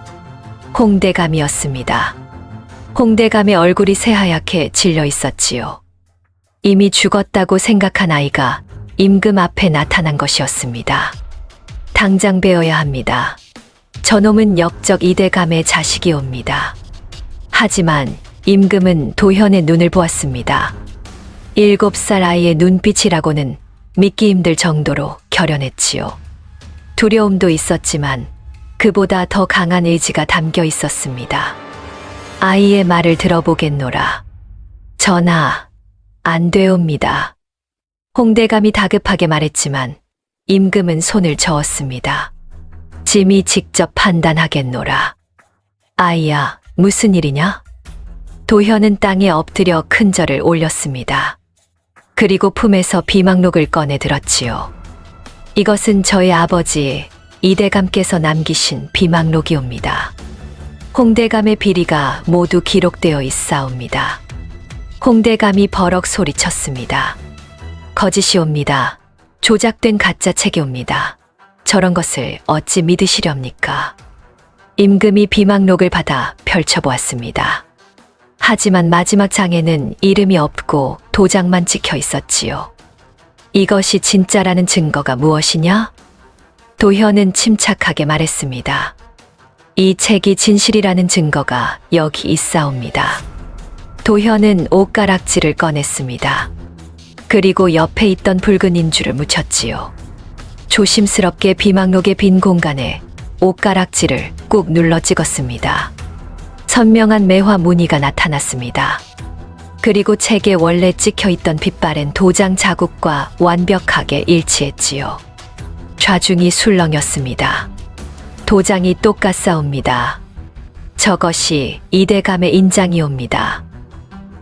홍대감이었습니다. 홍대감의 얼굴이 새하얗게 질려 있었지요. 이미 죽었다고 생각한 아이가 임금 앞에 나타난 것이었습니다. 당장 베어야 합니다. 저놈은 역적 이대감의 자식이옵니다. 하지만 임금은 도현의 눈을 보았습니다. 7살 아이의 눈빛이라고는 믿기 힘들 정도로 결연했지요. 두려움도 있었지만 그보다 더 강한 의지가 담겨 있었습니다. 아이의 말을 들어보겠노라. 전하, 안 되옵니다. 홍대감이 다급하게 말했지만 임금은 손을 저었습니다. 짐이 직접 판단하겠노라. 아이야, 무슨 일이냐? 도현은 땅에 엎드려 큰 절을 올렸습니다. 그리고 품에서 비망록을 꺼내 들었지요. 이것은 저희 아버지 이대감께서 남기신 비망록이옵니다. 홍대감의 비리가 모두 기록되어 있사옵니다. 홍대감이 버럭 소리쳤습니다. 거짓이옵니다. 조작된 가짜 책이옵니다. 저런 것을 어찌 믿으시렵니까? 임금이 비망록을 받아 펼쳐보았습니다. 하지만 마지막 장에는 이름이 없고 도장만 찍혀 있었지요. 이것이 진짜라는 증거가 무엇이냐? 도현은 침착하게 말했습니다. 이 책이 진실이라는 증거가 여기 있사옵니다. 도현은 옷가락지를 꺼냈습니다. 그리고 옆에 있던 붉은 인주를 묻혔지요. 조심스럽게 비망록의 빈 공간에 옷가락지를 꾹 눌러 찍었습니다. 선명한 매화 무늬가 나타났습니다. 그리고 책에 원래 찍혀 있던 빛바랜 도장 자국과 완벽하게 일치했지요. 좌중이 술렁였습니다. 도장이 똑같사옵니다. 저것이 이대감의 인장이옵니다.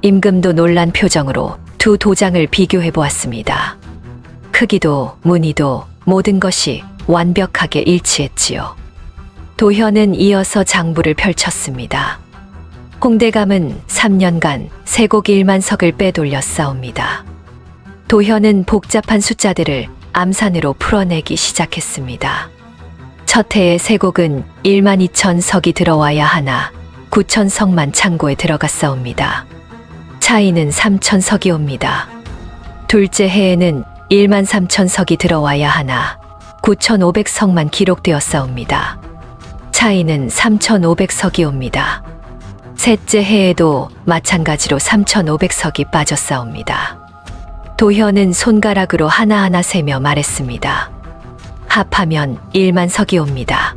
임금도 놀란 표정으로 두 도장을 비교해 보았습니다. 크기도 무늬도 모든 것이 완벽하게 일치했지요. 도현은 이어서 장부를 펼쳤습니다. 홍대감은 3년간 세곡 1만 석을 빼돌려 싸웁니다. 도현은 복잡한 숫자들을 암산으로 풀어내기 시작했습니다. 첫 해의 세곡은 1만 2천 석이 들어와야 하나 9천 석만 창고에 들어갔사옵니다. 차이는 3천 석이옵니다. 둘째 해에는 1만 3천 석이 들어와야 하나 9,500석만 기록되었사옵니다. 차이는 3,500석이옵니다. 셋째 해에도 마찬가지로 3,500석이 빠졌사옵니다. 도현은 손가락으로 하나하나 세며 말했습니다. 합하면 1만 석이옵니다.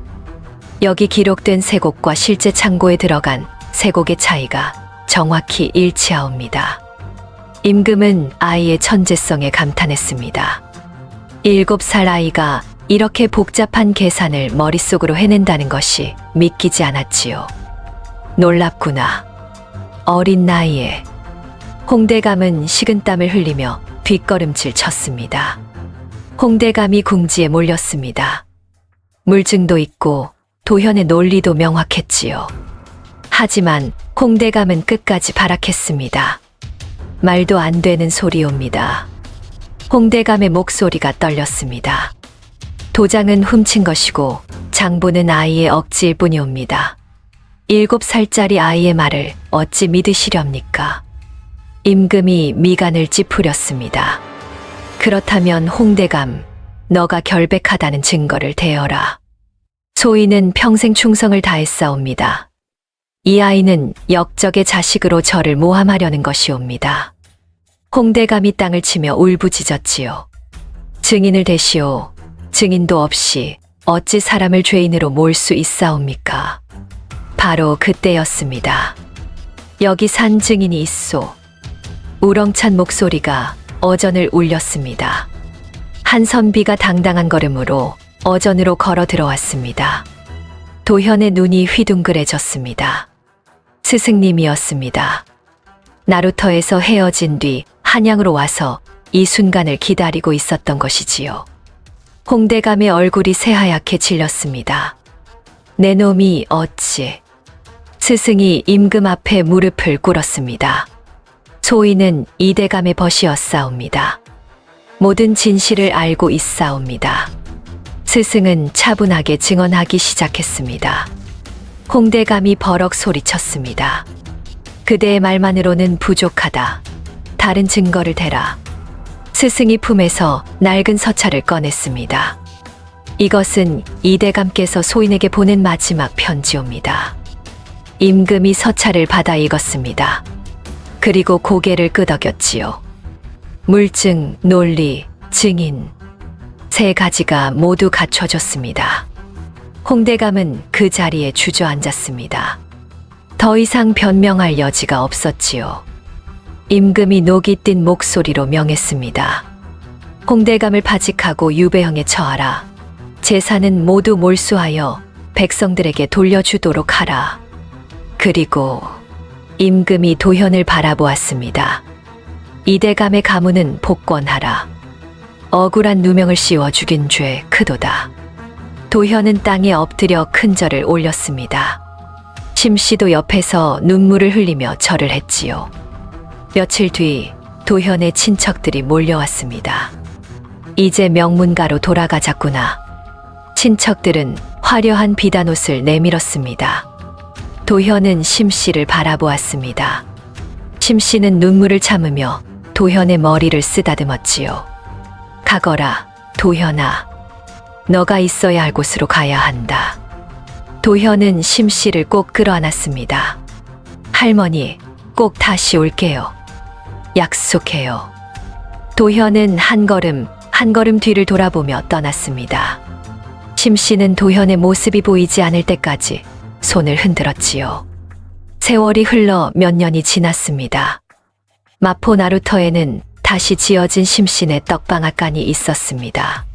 여기 기록된 세곡과 실제 창고에 들어간 세곡의 차이가 정확히 일치하옵니다. 임금은 아이의 천재성에 감탄했습니다. 7살 아이가 이렇게 복잡한 계산을 머릿속으로 해낸다는 것이 믿기지 않았지요. 놀랍구나. 어린 나이에. 홍대감은 식은땀을 흘리며 뒷걸음질 쳤습니다. 홍대감이 궁지에 몰렸습니다. 물증도 있고 도현의 논리도 명확했지요. 하지만 홍대감은 끝까지 발악했습니다. 말도 안 되는 소리옵니다. 홍대감의 목소리가 떨렸습니다. 도장은 훔친 것이고 장부는 아이의 억지일 뿐이옵니다. 7살짜리 아이의 말을 어찌 믿으시렵니까? 임금이 미간을 찌푸렸습니다. 그렇다면 홍대감, 너가 결백하다는 증거를 대어라. 소인은 평생 충성을 다했사옵니다. 이 아이는 역적의 자식으로 저를 모함하려는 것이옵니다. 홍대감이 땅을 치며 울부짖었지요. 증인을 대시오. 증인도 없이 어찌 사람을 죄인으로 몰 수 있사옵니까? 바로 그때였습니다. 여기 산 증인이 있소. 우렁찬 목소리가 어전을 울렸습니다. 한 선비가 당당한 걸음으로 어전으로 걸어 들어왔습니다. 도현의 눈이 휘둥그레졌습니다. 스승님이었습니다. 나루터에서 헤어진 뒤 한양으로 와서 이 순간을 기다리고 있었던 것이지요. 홍대감의 얼굴이 새하얗게 질렸습니다. 내 놈이 어찌. 스승이 임금 앞에 무릎을 꿇었습니다. 소인은 이대감의 벗이었사옵니다. 모든 진실을 알고 있사옵니다. 스승은 차분하게 증언하기 시작했습니다. 홍대감이 버럭 소리쳤습니다. 그대의 말만으로는 부족하다. 다른 증거를 대라. 스승이 품에서 낡은 서찰을 꺼냈습니다. 이것은 이대감께서 소인에게 보낸 마지막 편지옵니다. 임금이 서찰을 받아 읽었습니다. 그리고 고개를 끄덕였지요. 물증, 논리, 증인, 세 가지가 모두 갖춰졌습니다. 홍대감은 그 자리에 주저앉았습니다. 더 이상 변명할 여지가 없었지요. 임금이 녹이 띤 목소리로 명했습니다. 홍대감을 파직하고 유배형에 처하라. 재산은 모두 몰수하여 백성들에게 돌려주도록 하라. 그리고 임금이 도현을 바라보았습니다. 이대감의 가문은 복권하라. 억울한 누명을 씌워 죽인 죄 크도다. 도현은 땅에 엎드려 큰 절을 올렸습니다. 심씨도 옆에서 눈물을 흘리며 절을 했지요. 며칠 뒤 도현의 친척들이 몰려왔습니다. 이제 명문가로 돌아가자꾸나. 친척들은 화려한 비단옷을 내밀었습니다. 도현은 심씨를 바라보았습니다. 심씨는 눈물을 참으며 도현의 머리를 쓰다듬었지요. 가거라, 도현아. 너가 있어야 할 곳으로 가야 한다. 도현은 심씨를 꼭 끌어안았습니다. 할머니, 꼭 다시 올게요. 약속해요. 도현은 한 걸음 뒤를 돌아보며 떠났습니다. 심씨는 도현의 모습이 보이지 않을 때까지 손을 흔들었지요. 세월이 흘러 몇 년이 지났습니다. 마포 나루터에는 다시 지어진 심신의 떡방앗간이 있었습니다.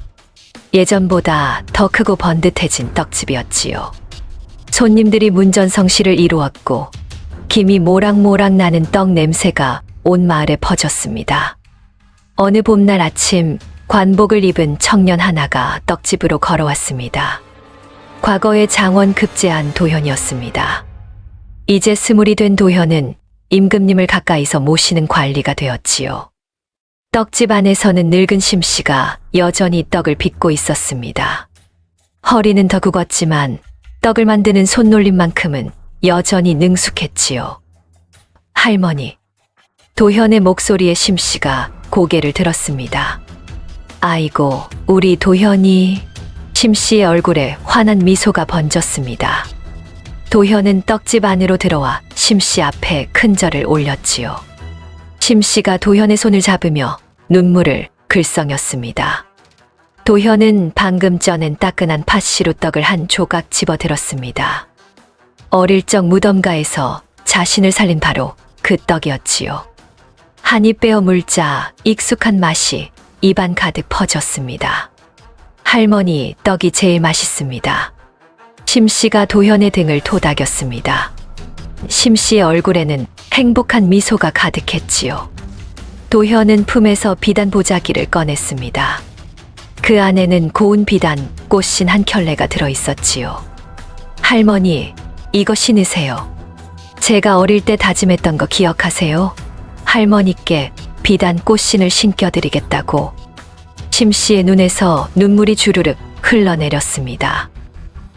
예전보다 더 크고 번듯해진 떡집이었지요. 손님들이 문전성시를 이루었고 김이 모락모락 나는 떡 냄새가 온 마을에 퍼졌습니다. 어느 봄날 아침 관복을 입은 청년 하나가 떡집으로 걸어왔습니다. 과거의 장원 급제한 도현이었습니다. 이제 20이 된 도현은 임금님을 가까이서 모시는 관리가 되었지요. 떡집 안에서는 늙은 심씨가 여전히 떡을 빚고 있었습니다. 허리는 더 굽었지만 떡을 만드는 손놀림만큼은 여전히 능숙했지요. 할머니, 도현의 목소리에 심씨가 고개를 들었습니다. 아이고, 우리 도현이. 심씨의 얼굴에 환한 미소가 번졌습니다. 도현은 떡집 안으로 들어와 심씨 앞에 큰 절을 올렸지요. 심씨가 도현의 손을 잡으며 눈물을 글썽였습니다. 도현은 방금 쪄낸 따끈한 팥시루 떡을 한 조각 집어들었습니다. 어릴 적 무덤가에서 자신을 살린 바로 그 떡이었지요. 한 입 빼어 물자 익숙한 맛이 입안 가득 퍼졌습니다. 할머니, 떡이 제일 맛있습니다. 심씨가 도현의 등을 토닥였습니다. 심씨의 얼굴에는 행복한 미소가 가득했지요. 도현은 품에서 비단 보자기를 꺼냈습니다. 그 안에는 고운 비단 꽃신 한 켤레가 들어있었지요. 할머니, 이거 신으세요. 제가 어릴 때 다짐했던 거 기억하세요? 할머니께 비단 꽃신을 신겨드리겠다고. 심씨의 눈에서 눈물이 주르륵 흘러내렸습니다.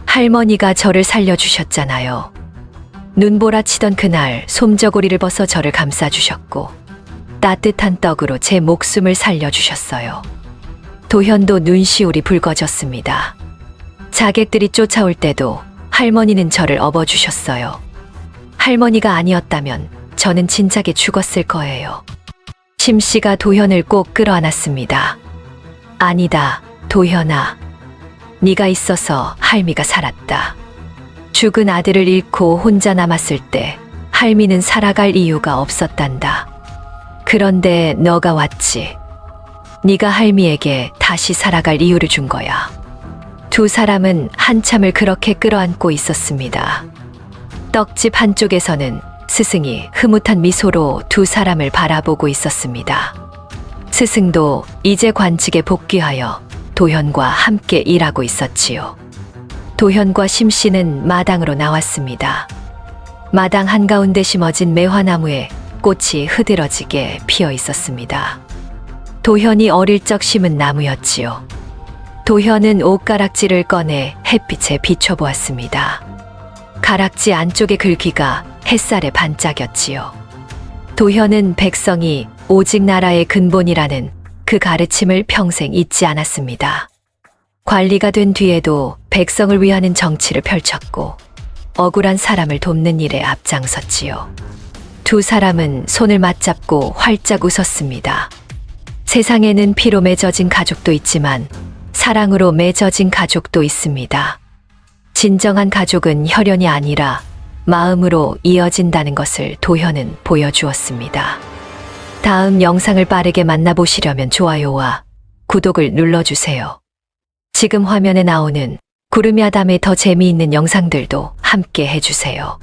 할머니가 저를 살려주셨잖아요. 눈보라치던 그날 솜저고리를 벗어 저를 감싸주셨고 따뜻한 떡으로 제 목숨을 살려주셨어요. 도현도 눈시울이 붉어졌습니다. 자객들이 쫓아올 때도 할머니는 저를 업어주셨어요. 할머니가 아니었다면 저는 진작에 죽었을 거예요. 심씨가 도현을 꼭 끌어안았습니다. 아니다, 도현아. 네가 있어서 할미가 살았다. 죽은 아들을 잃고 혼자 남았을 때 할미는 살아갈 이유가 없었단다. 그런데 너가 왔지. 네가 할미에게 다시 살아갈 이유를 준 거야. 두 사람은 한참을 그렇게 끌어안고 있었습니다. 떡집 한쪽에서는 스승이 흐뭇한 미소로 두 사람을 바라보고 있었습니다. 스승도 이제 관직에 복귀하여 도현과 함께 일하고 있었지요. 도현과 심씨는 마당으로 나왔습니다. 마당 한가운데 심어진 매화나무에 꽃이 흐드러지게 피어 있었습니다. 도현이 어릴 적 심은 나무였지요. 도현은 옷가락지를 꺼내 햇빛에 비춰보았습니다. 가락지 안쪽의 글귀가 햇살에 반짝였지요. 도현은 백성이 오직 나라의 근본이라는 그 가르침을 평생 잊지 않았습니다. 관리가 된 뒤에도 백성을 위하는 정치를 펼쳤고 억울한 사람을 돕는 일에 앞장섰지요. 두 사람은 손을 맞잡고 활짝 웃었습니다. 세상에는 피로 맺어진 가족도 있지만 사랑으로 맺어진 가족도 있습니다. 진정한 가족은 혈연이 아니라 마음으로 이어진다는 것을 도현은 보여주었습니다. 다음 영상을 빠르게 만나보시려면 좋아요와 구독을 눌러주세요. 지금 화면에 나오는 구름야담의 더 재미있는 영상들도 함께 해주세요.